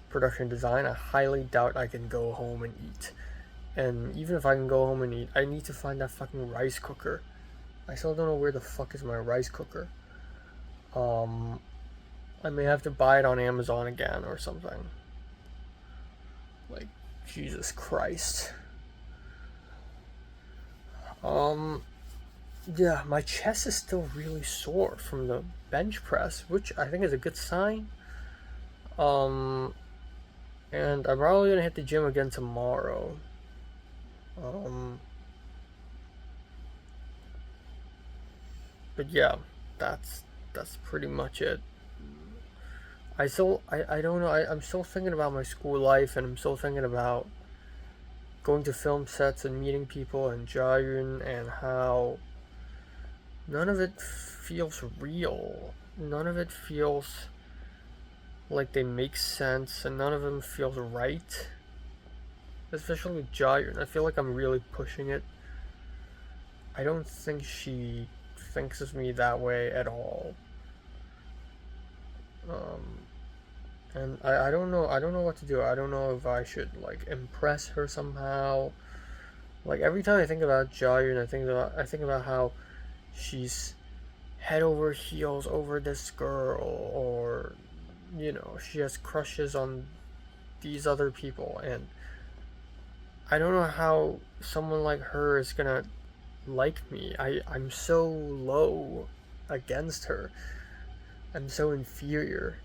production design. I highly doubt I can go home and eat. And even if I can go home and eat, I need to find that fucking rice cooker. I still don't know where the fuck is my rice cooker. I may have to buy it on Amazon again or something. Like, Jesus Christ. Yeah, my chest is still really sore from the bench press, which I think is a good sign. Um, and I'm probably gonna hit the gym again tomorrow. Um, but yeah, that's pretty much it. I don't know. I'm still thinking about my school life, and I'm still thinking about going to film sets and meeting people and Jayun, and how none of it feels real. None of it feels like they make sense, and none of them feels right. Especially with Jayun, I feel like I'm really pushing it. I don't think she thinks of me that way at all. Um, and I don't know. I don't know what to do. I don't know if I should like impress her somehow. Like every time I think about Jayun, I think about how she's head over heels over this girl, or she has crushes on these other people, and I don't know how someone like her is gonna like me. I'm so low against her. I'm so inferior.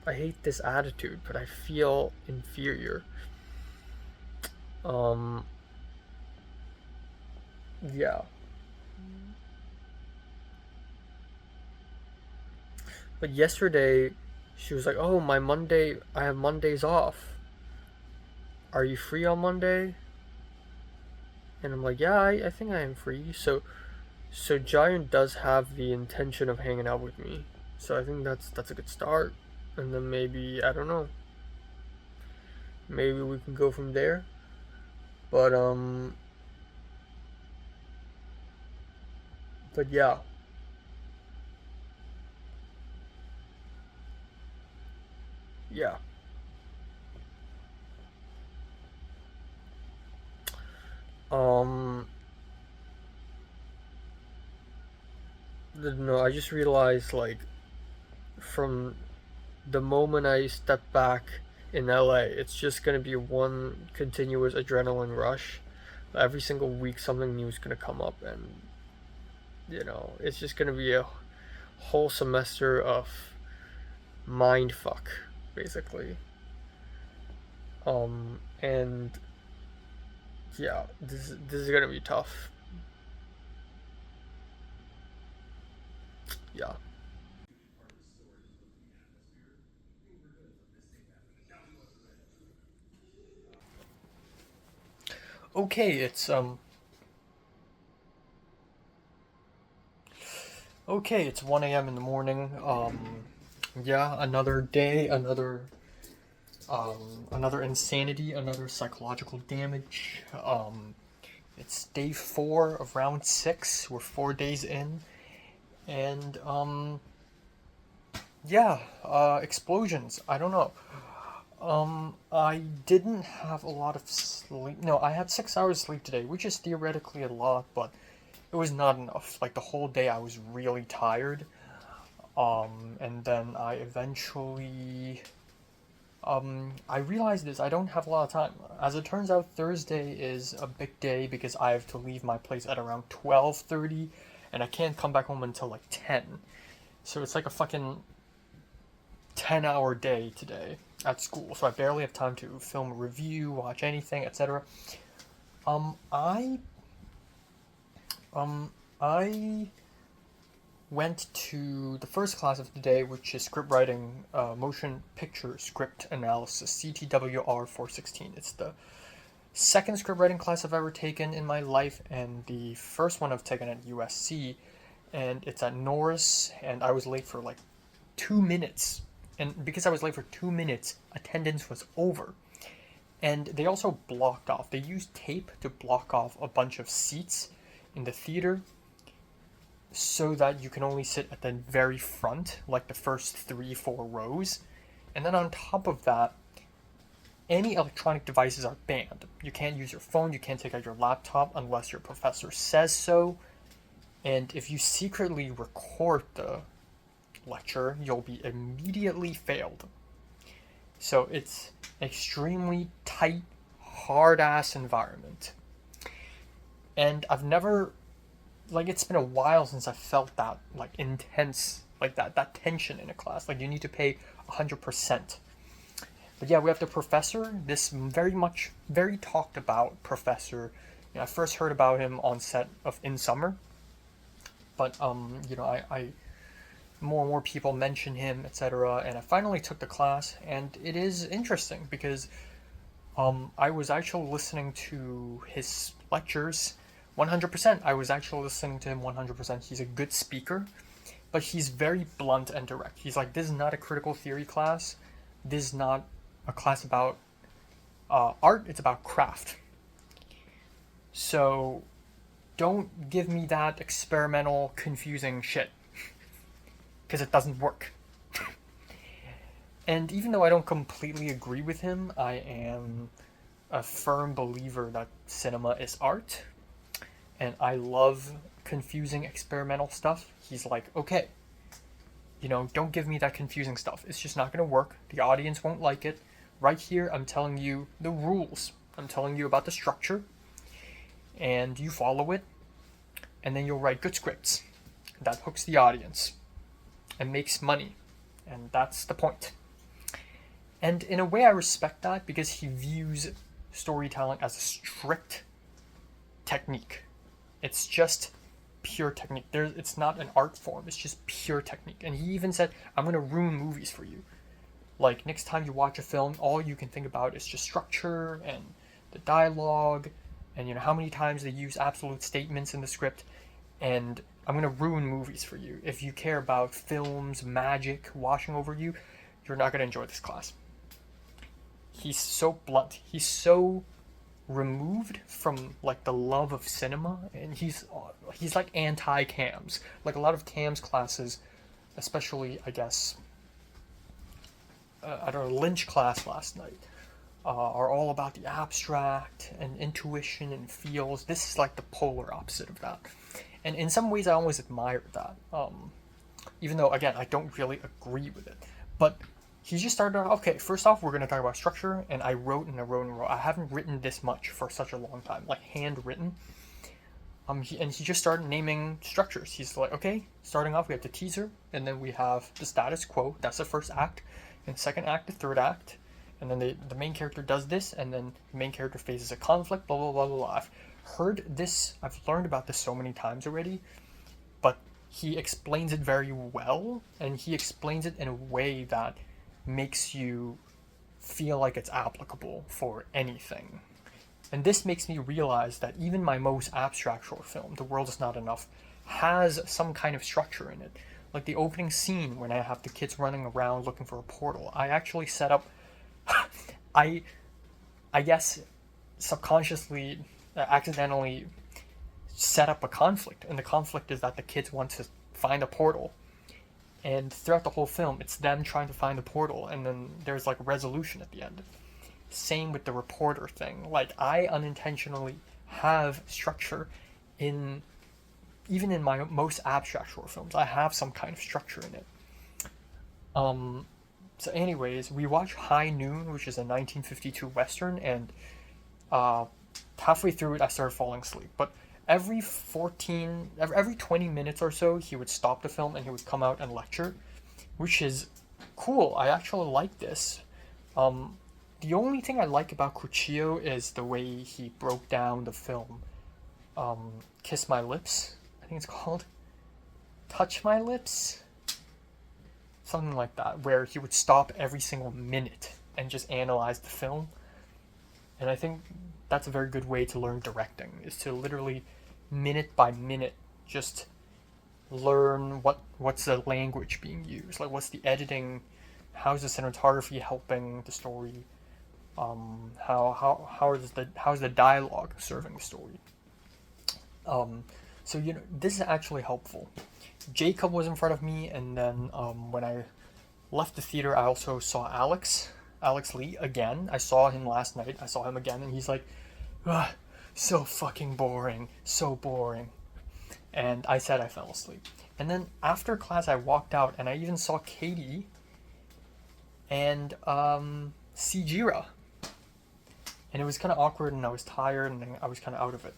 I hate this attitude, but I feel inferior. Um, yeah. But yesterday, she was like, "Oh, my Monday, I have Mondays off. Are you free on Monday?" And I'm like, "Yeah, I think I am free." So Giant does have the intention of hanging out with me. So I think that's a good start. And then maybe, I don't know, maybe we can go from there. But but yeah. Yeah. Um no, I just realized like from the moment I step back in LA, it's just gonna be one continuous adrenaline rush. Every single week, something new is gonna come up, and it's just gonna be a whole semester of mind fuck, basically. And yeah, this is gonna be tough. Yeah. Okay, it's 1 a.m. in the morning. Yeah, another day, another insanity, another psychological damage. It's day 4 of round 6. We're 4 days in, and yeah, explosions. I don't know. I didn't have a lot of sleep. No, I had 6 hours sleep today, which is theoretically a lot, but it was not enough. Like the whole day, I was really tired. And then I eventually, I realized this. I don't have a lot of time. As it turns out, Thursday is a big day because I have to leave my place at around 12:30, and I can't come back home until like 10. So it's like a fucking 10-hour day today at school. So I barely have time to film a review, watch anything, etc. Um, I, I went to the first class of the day, which is script writing, motion picture script analysis, CTWR 416. It's the second script writing class I've ever taken in my life, and the first one I've taken at USC, and it's at Norris, and I was late for like 2 minutes. And because I was late for 2 minutes, attendance was over. And they also blocked off. They used tape to block off a bunch of seats in the theater so that you can only sit at the very front, like the first 3, 4 rows. And then on top of that, any electronic devices are banned. You can't use your phone, you can't take out your laptop unless your professor says so. And if you secretly record the lecture, you'll be immediately failed. So it's an extremely tight, hard-ass environment. And I've never, like, it's been a while since I felt that, like, intense, like, that tension in a class. Like, you need to pay 100%. But yeah, we have the professor, this very talked about professor. I first heard about him on set of In Summer. But, I more and more people mention him, etc. And I finally took the class, and it is interesting because I was actually listening to his lectures 100%. I was actually listening to him 100%. He's a good speaker, but he's very blunt and direct. He's like, this is not a critical theory class. This is not a class about art. It's about craft. So don't give me that experimental, confusing shit, because it doesn't work. And even though I don't completely agree with him, I am a firm believer that cinema is art, and I love confusing experimental stuff. He's like, okay, don't give me that confusing stuff. It's just not going to work. The audience won't like it. Right here, I'm telling you the rules. I'm telling you about the structure, and you follow it, and then you'll write good scripts. That hooks the audience and makes money, and that's the point. And in a way, I respect that because he views storytelling as a strict technique. It's just pure technique. It's not an art form. It's just pure technique. And he even said, "I'm gonna ruin movies for you. Like next time you watch a film, all you can think about is just structure and the dialogue, and how many times they use absolute statements in the script, and I'm gonna ruin movies for you. If you care about films, magic washing over you, you're not gonna enjoy this class." He's so blunt. He's so removed from like the love of cinema, and he's like anti-cams. Like a lot of cams classes, especially I guess I don't know, Lynch class last night, are all about the abstract and intuition and feels. This is like the polar opposite of that. And in some ways, I always admire that. Even though, again, I don't really agree with it. But he just started off, okay, first off, we're going to talk about structure. And I wrote. I haven't written this much for such a long time, like handwritten. He just started naming structures. He's like, okay, starting off, we have the teaser. And then we have the status quo. That's the first act. And second act, the third act. And then the main character does this. And then the main character faces a conflict, blah, blah, blah, blah, blah. I've learned about this so many times already, but he explains it very well, and he explains it in a way that makes you feel like it's applicable for anything. And this makes me realize that even my most abstract short film, The World Is Not Enough, has some kind of structure in it. Like the opening scene when I have the kids running around looking for a portal. I actually set up I I guess subconsciously accidentally set up a conflict, and the conflict is that the kids want to find a portal, and throughout the whole film it's them trying to find the portal, and then there's like a resolution at the end. Same with the reporter thing. Like I unintentionally have structure in even in my most abstract short films. I have some kind of structure in it. um so anyways, we watched High Noon, which is a 1952 western, and uh halfway through it I started falling asleep. But every 20 minutes or so he would stop the film and he would come out and lecture, which is cool. I actually like this. um the only thing I like about Cuchillo is the way he broke down the film. Kiss My Lips, I think it's called. Touch My Lips, something like that, where he would stop every single minute and just analyze the film. And I think that's a very good way to learn directing, is to literally minute by minute just learn what's the language being used, like what's the editing, how's the cinematography helping the story, how's the dialogue serving the story. So this is actually helpful. Jacob was in front of me, and then when I left the theater, I also saw Alex Lee again. I saw him last night. I saw him again, and he's like, "Ugh, so fucking boring, so boring." And I said I fell asleep. And then after class, I walked out, and I even saw Katie and Sijira. And it was kind of awkward, and I was tired, and I was kind of out of it.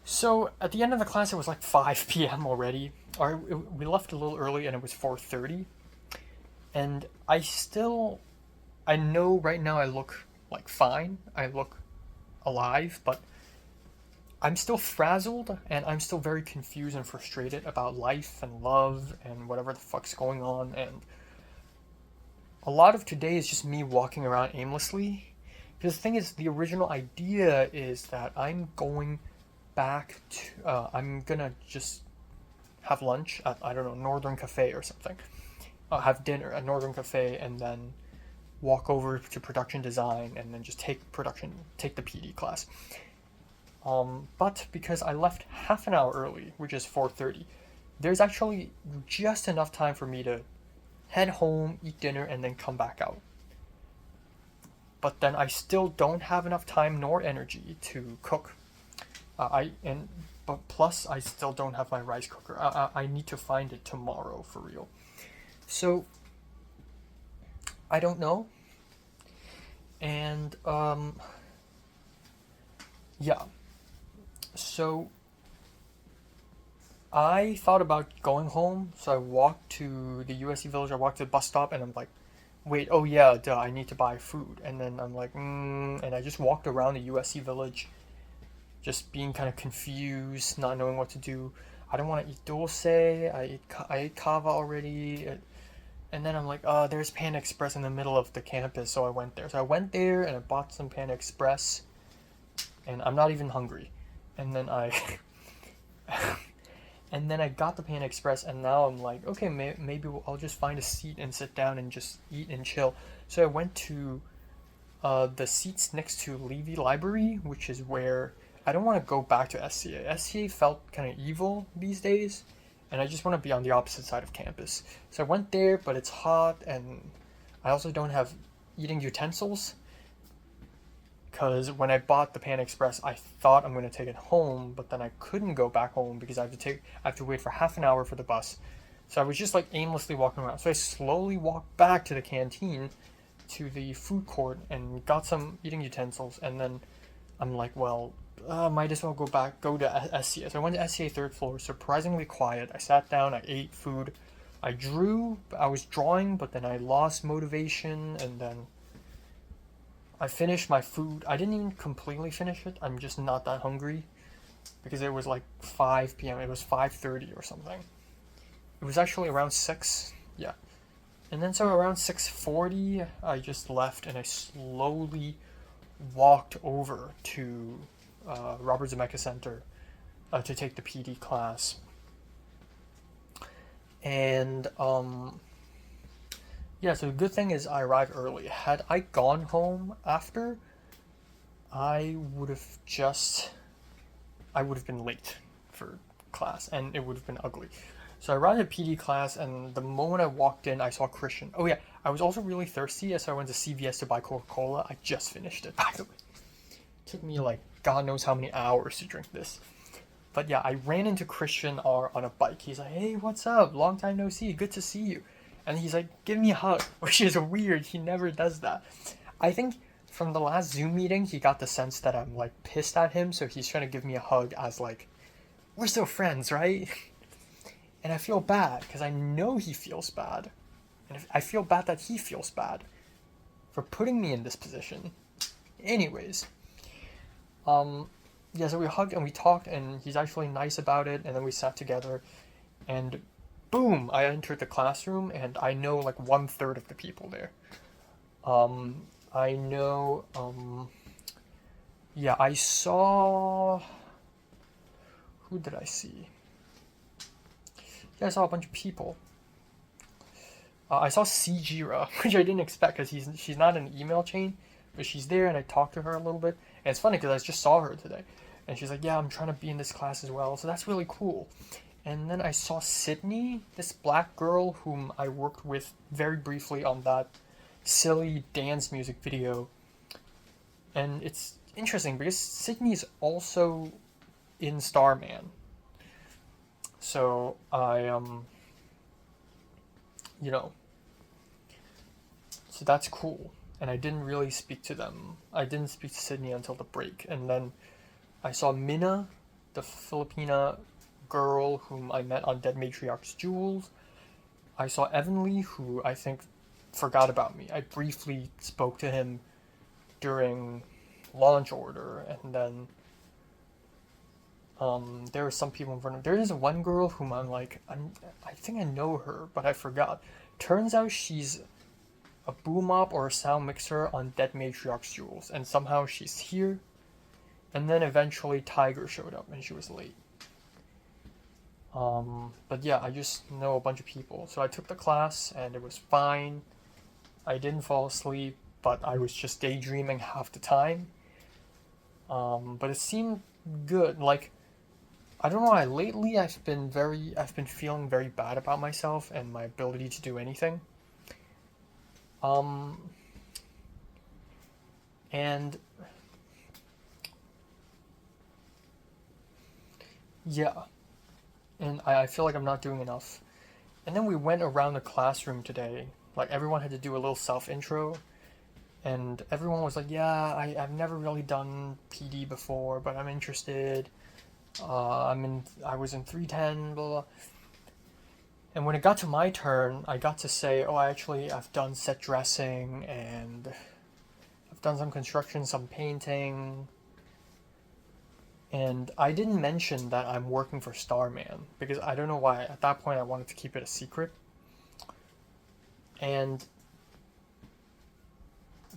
So at the end of the class, it was like 5 p.m. already. We left a little early, and it was 4:30. And I know right now I look like fine. I look alive, but I'm still frazzled, and I'm still very confused and frustrated about life and love and whatever the fuck's going on. And a lot of today is just me walking around aimlessly. Because the thing is, the original idea is that I'm going back to, I'm gonna just have lunch at, I don't know, Northern Cafe or something. Have dinner at Northern Cafe, and then walk over to production design, and then just take the PD class. But because I left half an hour early, which is 4:30, there's actually just enough time for me to head home, eat dinner, and then come back out. But then I still don't have enough time nor energy to cook. But plus I still don't have my rice cooker. I need to find it tomorrow for real. So I don't know. And yeah. So I thought about going home, so I walked to the USC Village. I walked to the bus stop, and I'm like, wait, oh yeah, duh, I need to buy food. And then I'm like, and I just walked around the USC Village, just being kind of confused, not knowing what to do. I don't want to eat dulce. I ate kava already. And then I'm like, oh, there's Panda Express in the middle of the campus, so I went there. So I went there, and I bought some Panda Express, and I'm not even hungry. And then I and then I got the Panda Express, and now I'm like, okay, maybe I'll just find a seat and sit down and just eat and chill. So I went to the seats next to Levy Library, which is where I don't want to go back to SCA. SCA felt kind of evil these days, and I just want to be on the opposite side of campus. So I went there, but it's hot, and I also don't have eating utensils. Because when I bought the Panda Express, I thought I'm going to take it home, but then I couldn't go back home because I have to wait for half an hour for the bus. So I was just like aimlessly walking around. So I slowly walked back to the canteen, to the food court, and got some eating utensils. And then I'm like, well, might as well go to SCA. So I went to SCA third floor, surprisingly quiet. I sat down, I ate food, I was drawing, but then I lost motivation, and then I finished my food. I didn't even completely finish it. I'm just not that hungry because it was like 5 p.m. It was 5:30 or something. It was actually around 6. Yeah. And then so around 6:40, I just left, and I slowly walked over to Robert Zemeckis Center to take the PD class. And yeah, so the good thing is I arrived early. Had I gone home after, I would have been late for class, and it would have been ugly. So I arrived at PD class, and the moment I walked in, I saw Christian. Oh yeah, I was also really thirsty, so I went to CVS to buy Coca-Cola. I just finished it, by the way. It took me like God knows how many hours to drink this. But yeah, I ran into Christian on a bike. He's like, "Hey, what's up? Long time no see. Good to see you." And he's like, "Give me a hug," which is weird. He never does that. I think from the last Zoom meeting, he got the sense that I'm like pissed at him, so he's trying to give me a hug as like, we're still friends, right? And I feel bad because I know he feels bad. And I feel bad that he feels bad for putting me in this position. Anyways, yeah, so we hugged and we talked, and he's actually nice about it, and then we sat together, and boom, I entered the classroom, and I know like 1/3 of the people there. I know, yeah, I saw, who did I see? Yeah, I saw a bunch of people. I saw Sijira, which I didn't expect because she's not in an email chain, but she's there, and I talked to her a little bit. And it's funny because I just saw her today, and she's like, "Yeah, I'm trying to be in this class as well," so that's really cool. And then I saw Sydney, this black girl whom I worked with very briefly on that silly dance music video, and it's interesting because Sydney is also in Starman. So I you know, so that's cool. And I didn't really speak to them. I didn't speak to Sydney until the break, and then I saw Minna, the Filipina girl whom I met on Dead Matriarch's Jewels. I saw Evanly, who I think forgot about me. I briefly spoke to him during launch order, and then there were some people in front of. There is one girl whom I think I know her, but I forgot. Turns out she's a boom op or a sound mixer on Dead Matriarch's Jewels, and somehow she's here. And then eventually Tiger showed up, and she was late. But yeah, I just know a bunch of people. So I took the class, and it was fine. I didn't fall asleep, but I was just daydreaming half the time. But it seemed good. Like, I don't know why lately I've been feeling very bad about myself and my ability to do anything. Um, and yeah, and I feel like I'm not doing enough. And then we went around the classroom today. Like everyone had to do a little self intro, and everyone was like, "Yeah, I've never really done PD before, but I'm interested. I was in 310, blah blah." And when it got to my turn, I got to say, "Oh, I've done set dressing, and I've done some construction, some painting." And I didn't mention that I'm working for Starman because I don't know why. At that point, I wanted to keep it a secret. And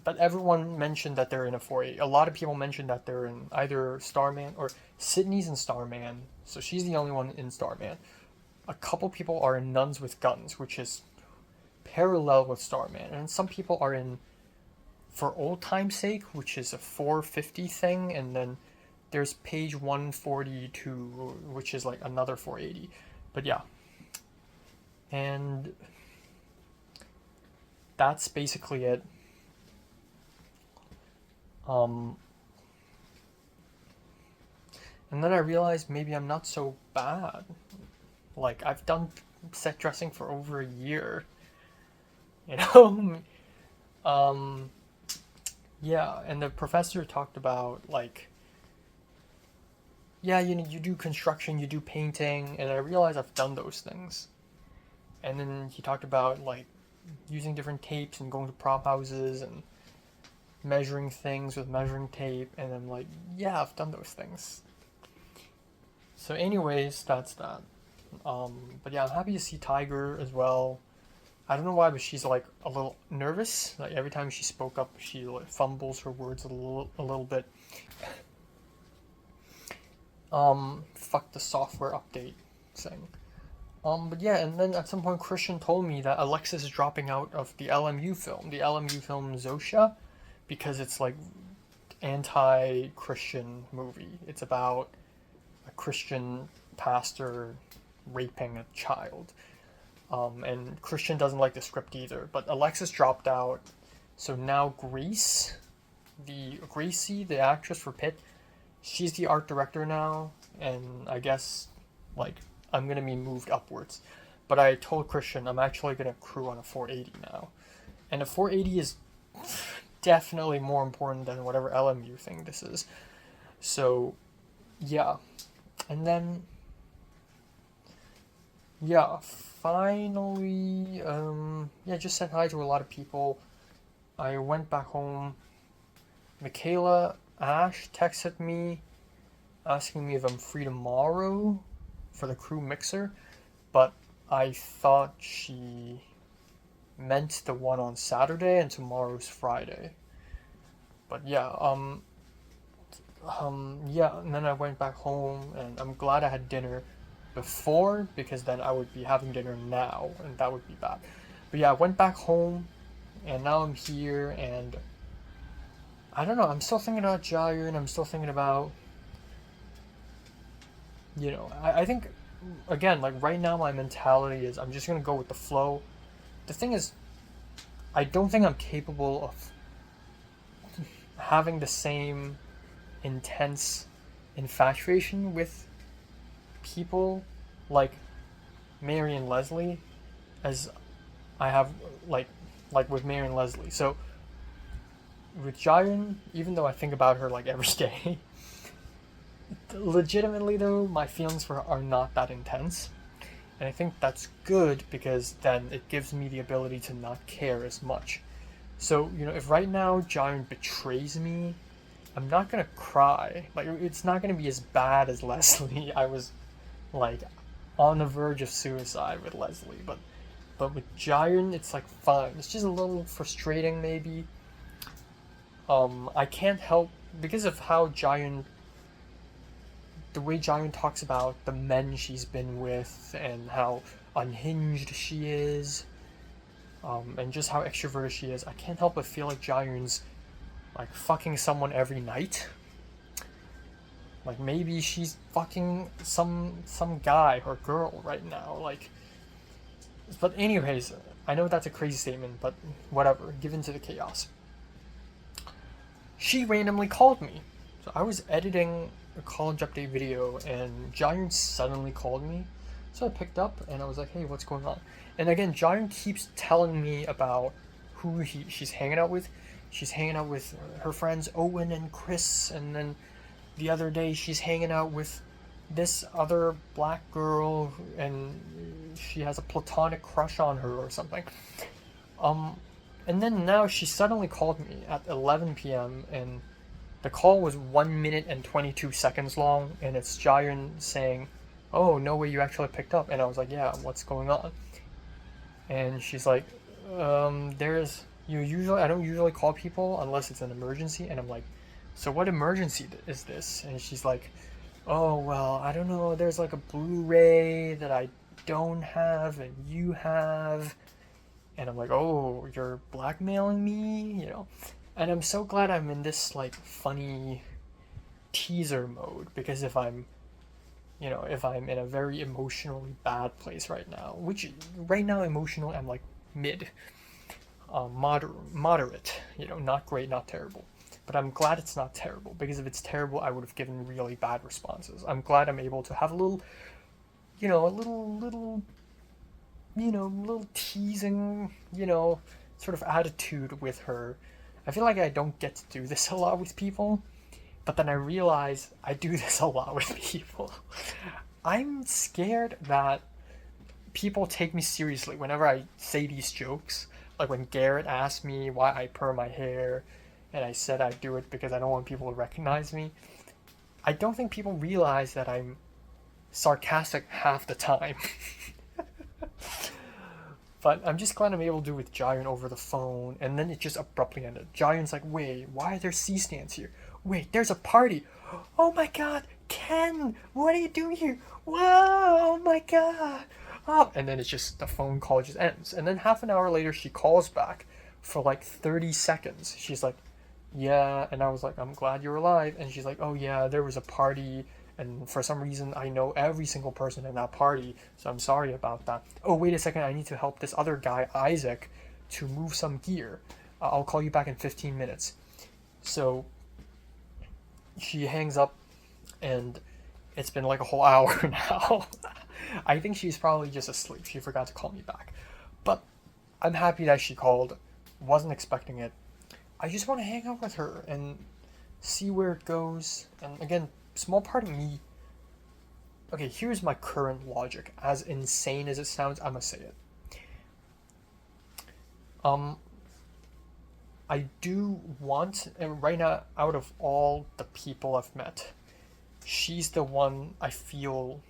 but everyone mentioned that they're in a 480. A lot of people mentioned that they're in either Starman or Sydney's in Starman, so she's the only one in Starman. A couple people are in Nuns with Guns, which is parallel with Starman, and some people are in For Old Time's Sake, which is a 450 thing, and then there's page 142, which is like another 480. But yeah. And that's basically it. And then I realized maybe I'm not so bad. Like, I've done set dressing for over a year. You know? Yeah, and the professor talked about, like, yeah, you do construction, you do painting, and I realized I've done those things. And then he talked about, like, using different tapes and going to prop houses and measuring things with measuring tape, and I'm like, yeah, I've done those things. So anyways, that's that. But yeah, I'm happy to see Tiger as well. I don't know why, but she's like a little nervous. Like every time she spoke up, she like fumbles her words a little bit. Fuck the software update thing. But yeah, and then at some point Christian told me that Alexis is dropping out of the LMU film Zosha, because it's like anti-Christian movie. It's about a Christian pastor raping a child. And Christian doesn't like the script either, but Alexis dropped out. So now Gracie, the actress for Pitt, she's the art director now, and I guess like I'm gonna be moved upwards. But I told Christian I'm actually gonna crew on a 480 now, and a 480 is definitely more important than whatever LMU thing this is. So yeah, and then yeah, finally, yeah, just said hi to a lot of people. I went back home. Michaela Ash texted me asking me if I'm free tomorrow for the crew mixer, but I thought she meant the one on Saturday and tomorrow's Friday. But yeah, yeah, and then I went back home and I'm glad I had dinner before, because then I would be having dinner now and that would be bad. But yeah, I went back home and now I'm here and I don't know, I'm still thinking about Jair, I'm still thinking about, I think, again, like right now my mentality is I'm just gonna go with the flow. The thing is, I don't think I'm capable of having the same intense infatuation with people like Mary and Leslie as I have like with Mary and Leslie. So with Jiren, even though I think about her like every day, legitimately though, my feelings for her are not that intense. And I think that's good because then it gives me the ability to not care as much. So, if right now Jiren betrays me, I'm not gonna cry. Like, it's not gonna be as bad as Leslie. I was, like, on the verge of suicide with Leslie. But with Jiren, it's, like, fine. It's just a little frustrating, maybe. I can't help, because of how Jiren, the way Jiren talks about the men she's been with and how unhinged she is, and just how extroverted she is, I can't help but feel like Jiren's like fucking someone every night. Like maybe she's fucking some guy or girl right now. Like, but anyways, I know that's a crazy statement, but whatever. Give in to the chaos. She randomly called me. So I was editing a college update video, and Jiren suddenly called me. So I picked up, and I was like, "Hey, what's going on?" And again, Jiren keeps telling me about who she's hanging out with. She's hanging out with her friends Owen and Chris, and then the other day she's hanging out with this other black girl, and she has a platonic crush on her or something. And then now she suddenly called me at 11 p.m. and the call was 1 minute and 22 seconds long, and it's Jiren saying, "Oh, no way, you actually picked up." And I was like, "Yeah, what's going on?" And she's like, I don't usually call people unless it's an emergency." And I'm like, "So what emergency is this?" And she's like, "Oh, well, I don't know, there's like a Blu-ray that I don't have and you have." And I'm like, "Oh, you're blackmailing me?" And I'm so glad I'm in this like funny teaser mode, because if I'm in a very emotionally bad place right now, which right now emotionally I'm like mid, moderate, not great, not terrible. But I'm glad it's not terrible, because if it's terrible, I would have given really bad responses. I'm glad I'm able to have a little, little teasing, sort of attitude with her. I feel like I don't get to do this a lot with people, but then I realize I do this a lot with people. I'm scared that people take me seriously whenever I say these jokes. Like when Garrett asked me why I perm my hair, and I said I do it because I don't want people to recognize me. I don't think people realize that I'm sarcastic half the time. But I'm just glad I'm able to do it with Jiren over the phone, and then it just abruptly ended. Jiren's like, wait, why are there C-stands here? Wait, there's a party. Oh my god, Ken, what are you doing here? Whoa, oh my god. Oh, and then it's just, the phone call just ends. And then half an hour later, she calls back for like 30 seconds. She's like, yeah, and I was like, I'm glad you're alive. And she's like, oh yeah, there was a party, and for some reason I know every single person in that party, so I'm sorry about that. Oh, wait a second, I need to help this other guy, Isaac, to move some gear. I'll call you back in 15 minutes. So she hangs up, and it's been like a whole hour now. I think she's probably just asleep. She forgot to call me back. But I'm happy that she called. Wasn't expecting it. I just want to hang out with her and see where it goes. And again, small part of me. Okay, here's my current logic. As insane as it sounds, I'm gonna say it. Um, I do want, and right now, out of all the people I've met, she's the one I feel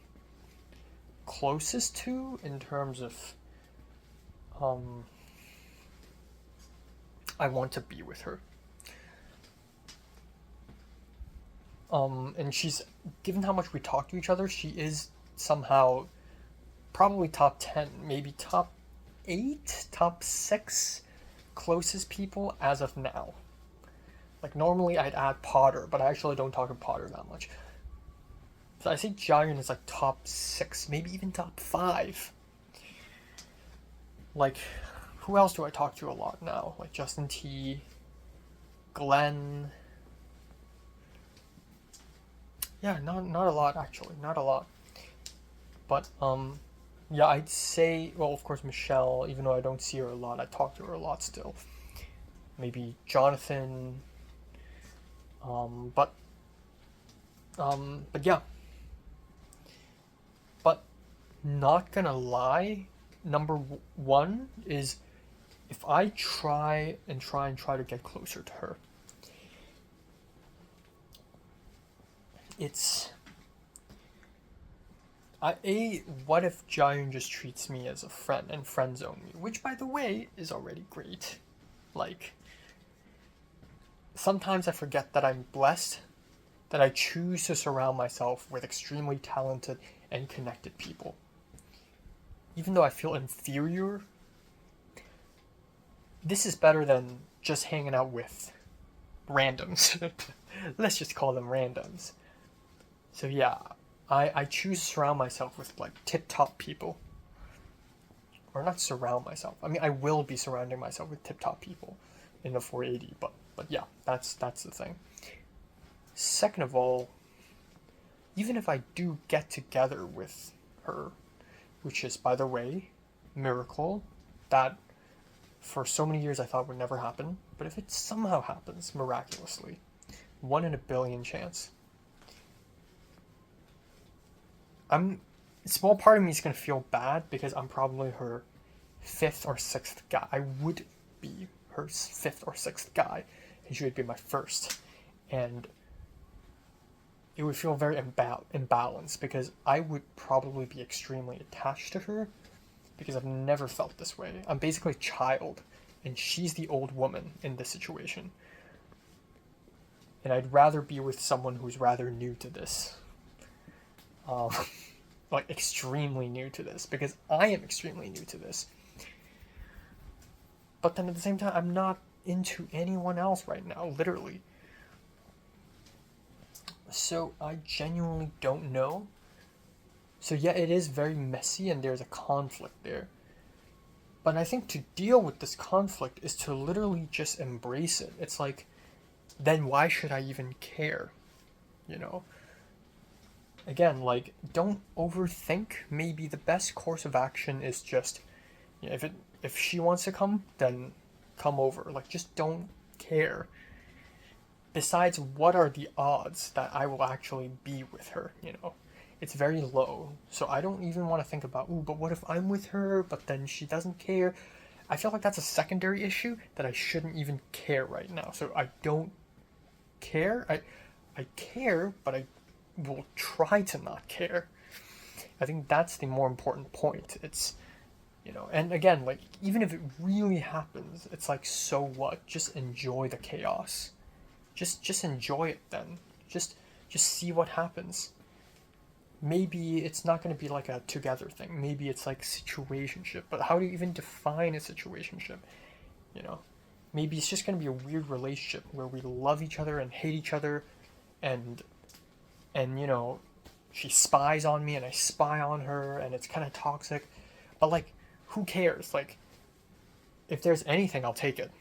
closest to in terms of, um, I want to be with her. And she's, given how much we talk to each other, she is somehow probably top 10, maybe top 8, top 6 closest people as of now. Like, normally I'd add Potter, but I actually don't talk to Potter that much. So I say Jiren is like top 6, maybe even top 5. Like, who else do I talk to a lot now? Like Justin T, Glenn. Yeah, not a lot actually, not a lot. But yeah, I'd say, well, of course Michelle, even though I don't see her a lot, I talk to her a lot still. Maybe Jonathan. Um, but but yeah. But not gonna lie, number one is if I try to get closer to her, it's what if Jiren just treats me as a friend and friend zone me, which by the way is already great. Like, sometimes I forget that I'm blessed, that I choose to surround myself with extremely talented and connected people. Even though I feel inferior, this is better than just hanging out with randoms. Let's just call them randoms. So yeah, I choose to surround myself with like tip-top people. Or not surround myself. I mean, I will be surrounding myself with tip-top people in the 480, but yeah, that's the thing. Second of all, even if I do get together with her, which is, by the way, miracle that for so many years I thought would never happen, but if it somehow happens miraculously, 1 in a billion chance, a small part of me is going to feel bad because I'm probably her 5th or 6th guy. I would be her 5th or 6th guy, and she would be my first. And it would feel very imbalanced because I would probably be extremely attached to her because I've never felt this way. I'm basically a child, and she's the old woman in this situation. And I'd rather be with someone who's rather new to this. Like, extremely new to this, because I am extremely new to this. But then at the same time, I'm not into anyone else right now, literally. So I genuinely don't know. So yeah, it is very messy and there's a conflict there. But I think to deal with this conflict is to literally just embrace it. It's like, then why should I even care? You know? Again, like, don't overthink. Maybe the best course of action is just, you know, if she wants to come, then come over. Like, just don't care. Besides, what are the odds that I will actually be with her, you know? It's very low. So I don't even want to think about, ooh, but what if I'm with her, but then she doesn't care? I feel like that's a secondary issue that I shouldn't even care right now. So I don't care. I care, but I will try to not care. I think that's the more important point. It's you know. And again, like, even if it really happens, it's like, so what? Just enjoy the chaos. Just enjoy it then. Just see what happens. Maybe it's not going to be like a together thing. Maybe it's like situationship. But how do you even define a situationship? You know, maybe it's just going to be a weird relationship where we love each other and hate each other, and you know, she spies on me and I spy on her, and it's kind of toxic. But like, who cares? Like, if there's anything, I'll take it.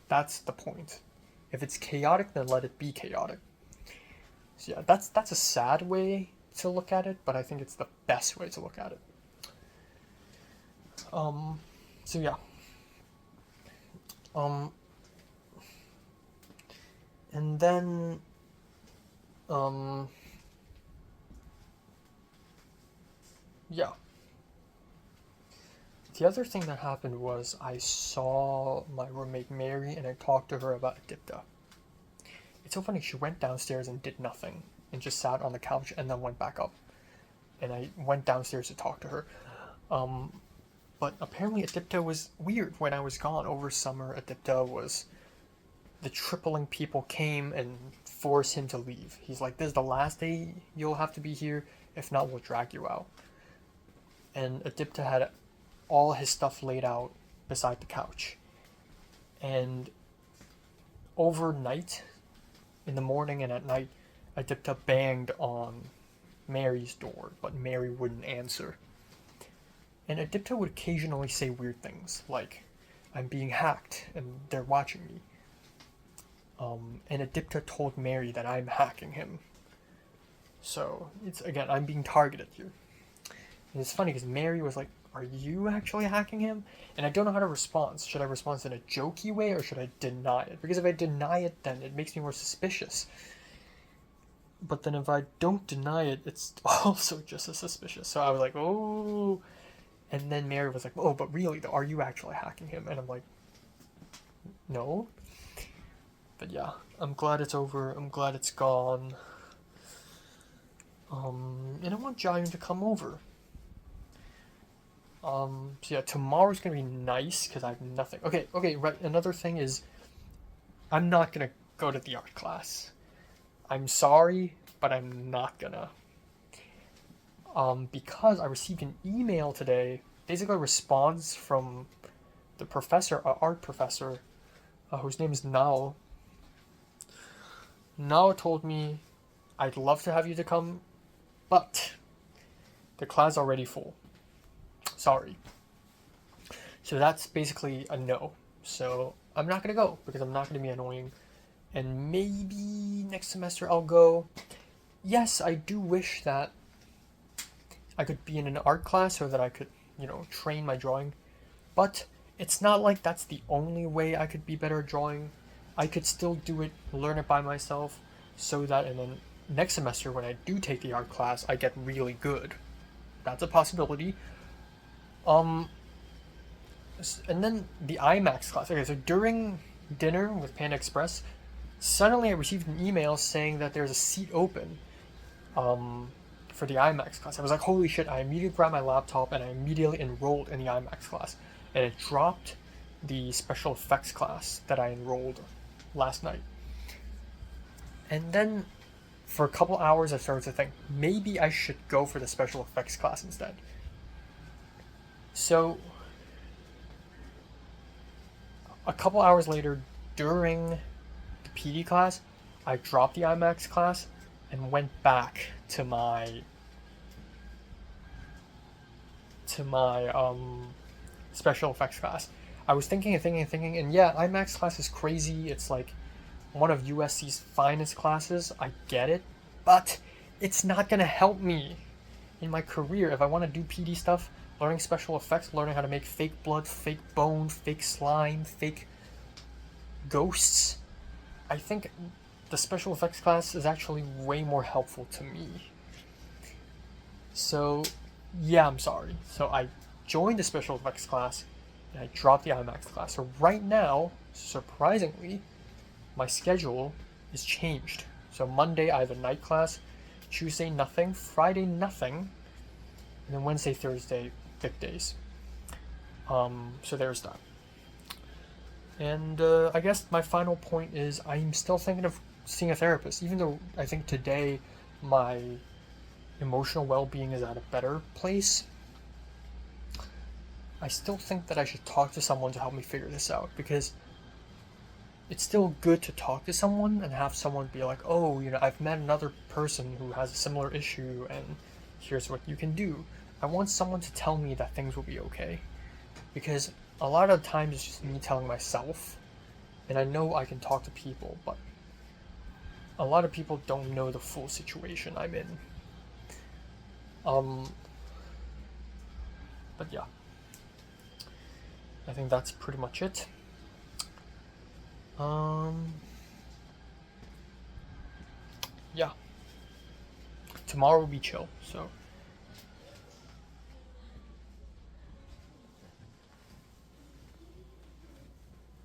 That's the point. If it's chaotic, then let it be chaotic. So yeah, that's a sad way to look at it, but I think it's the best way to look at it. So yeah. Um, and then, um, yeah. The other thing that happened was I saw my roommate Mary and I talked to her about Adipta. It's so funny, she went downstairs and did nothing and just sat on the couch and then went back up. And I went downstairs to talk to her. But apparently Adipta was weird when I was gone over summer. Adipta was, the tripling people came and forced him to leave. He's like, this is the last day you'll have to be here. If not, we'll drag you out. And Adipta had all his stuff laid out beside the couch. And overnight, in the morning and at night, Adipta banged on Mary's door, but Mary wouldn't answer. And Adipta would occasionally say weird things, like, I'm being hacked and they're watching me. And Adipta told Mary that I'm hacking him. So, it's, again, I'm being targeted here. And it's funny because Mary was like, are you actually hacking him? And I don't know how to respond. Should I respond in a jokey way or should I deny it? Because if I deny it, then it makes me more suspicious. But then if I don't deny it, it's also just as suspicious. So I was like, oh. And then Mary was like, oh, but really, though, are you actually hacking him? And I'm like, no. But yeah, I'm glad it's over. I'm glad it's gone. And I want Jiayun to come over. So yeah, tomorrow's gonna be nice because I have nothing. Okay, right. Another thing is, I'm not gonna go to the art class. I'm sorry, but I'm not gonna. Because I received an email today, basically a response from the professor, art professor, whose name is Nao. Nao told me, I'd love to have you to come, but the class is already full. Sorry. So that's basically a no. So I'm not gonna go because I'm not gonna be annoying. And maybe next semester I'll go. Yes, I do wish that I could be in an art class so that I could, train my drawing. But it's not like that's the only way I could be better at drawing. I could still do it, learn it by myself, so that and then next semester when I do take the art class, I get really good. That's a possibility. And then the IMAX class. Okay, so during dinner with Panda Express, suddenly I received an email saying that there's a seat open for the IMAX class. I was like, holy shit, I immediately grabbed my laptop and I immediately enrolled in the IMAX class. And it dropped the special effects class that I enrolled last night. And then for a couple hours I started to think, maybe I should go for the special effects class instead. So a couple hours later, during the PD class, I dropped the IMAX class and went back to my special effects class. I was thinking, and yeah, IMAX class is crazy. It's like one of USC's finest classes. I get it, but it's not gonna help me in my career if I want to do PD stuff. Learning special effects, learning how to make fake blood, fake bone, fake slime, fake ghosts. I think the special effects class is actually way more helpful to me. So, yeah, I'm sorry. So I joined the special effects class and I dropped the IMAX class. So right now, surprisingly, my schedule is changed. So Monday I have a night class, Tuesday nothing, Friday nothing, and then Wednesday, Thursday, big days. So there's that. And I guess my final point is I'm still thinking of seeing a therapist, even though I think today my emotional well-being is at a better place. I still think that I should talk to someone to help me figure this out, because it's still good to talk to someone and have someone be like, oh, I've met another person who has a similar issue and here's what you can do. I want someone to tell me that things will be okay, because a lot of times it's just me telling myself, and I know I can talk to people, but a lot of people don't know the full situation I'm in. But yeah, I think that's pretty much it. Yeah. Tomorrow will be chill, so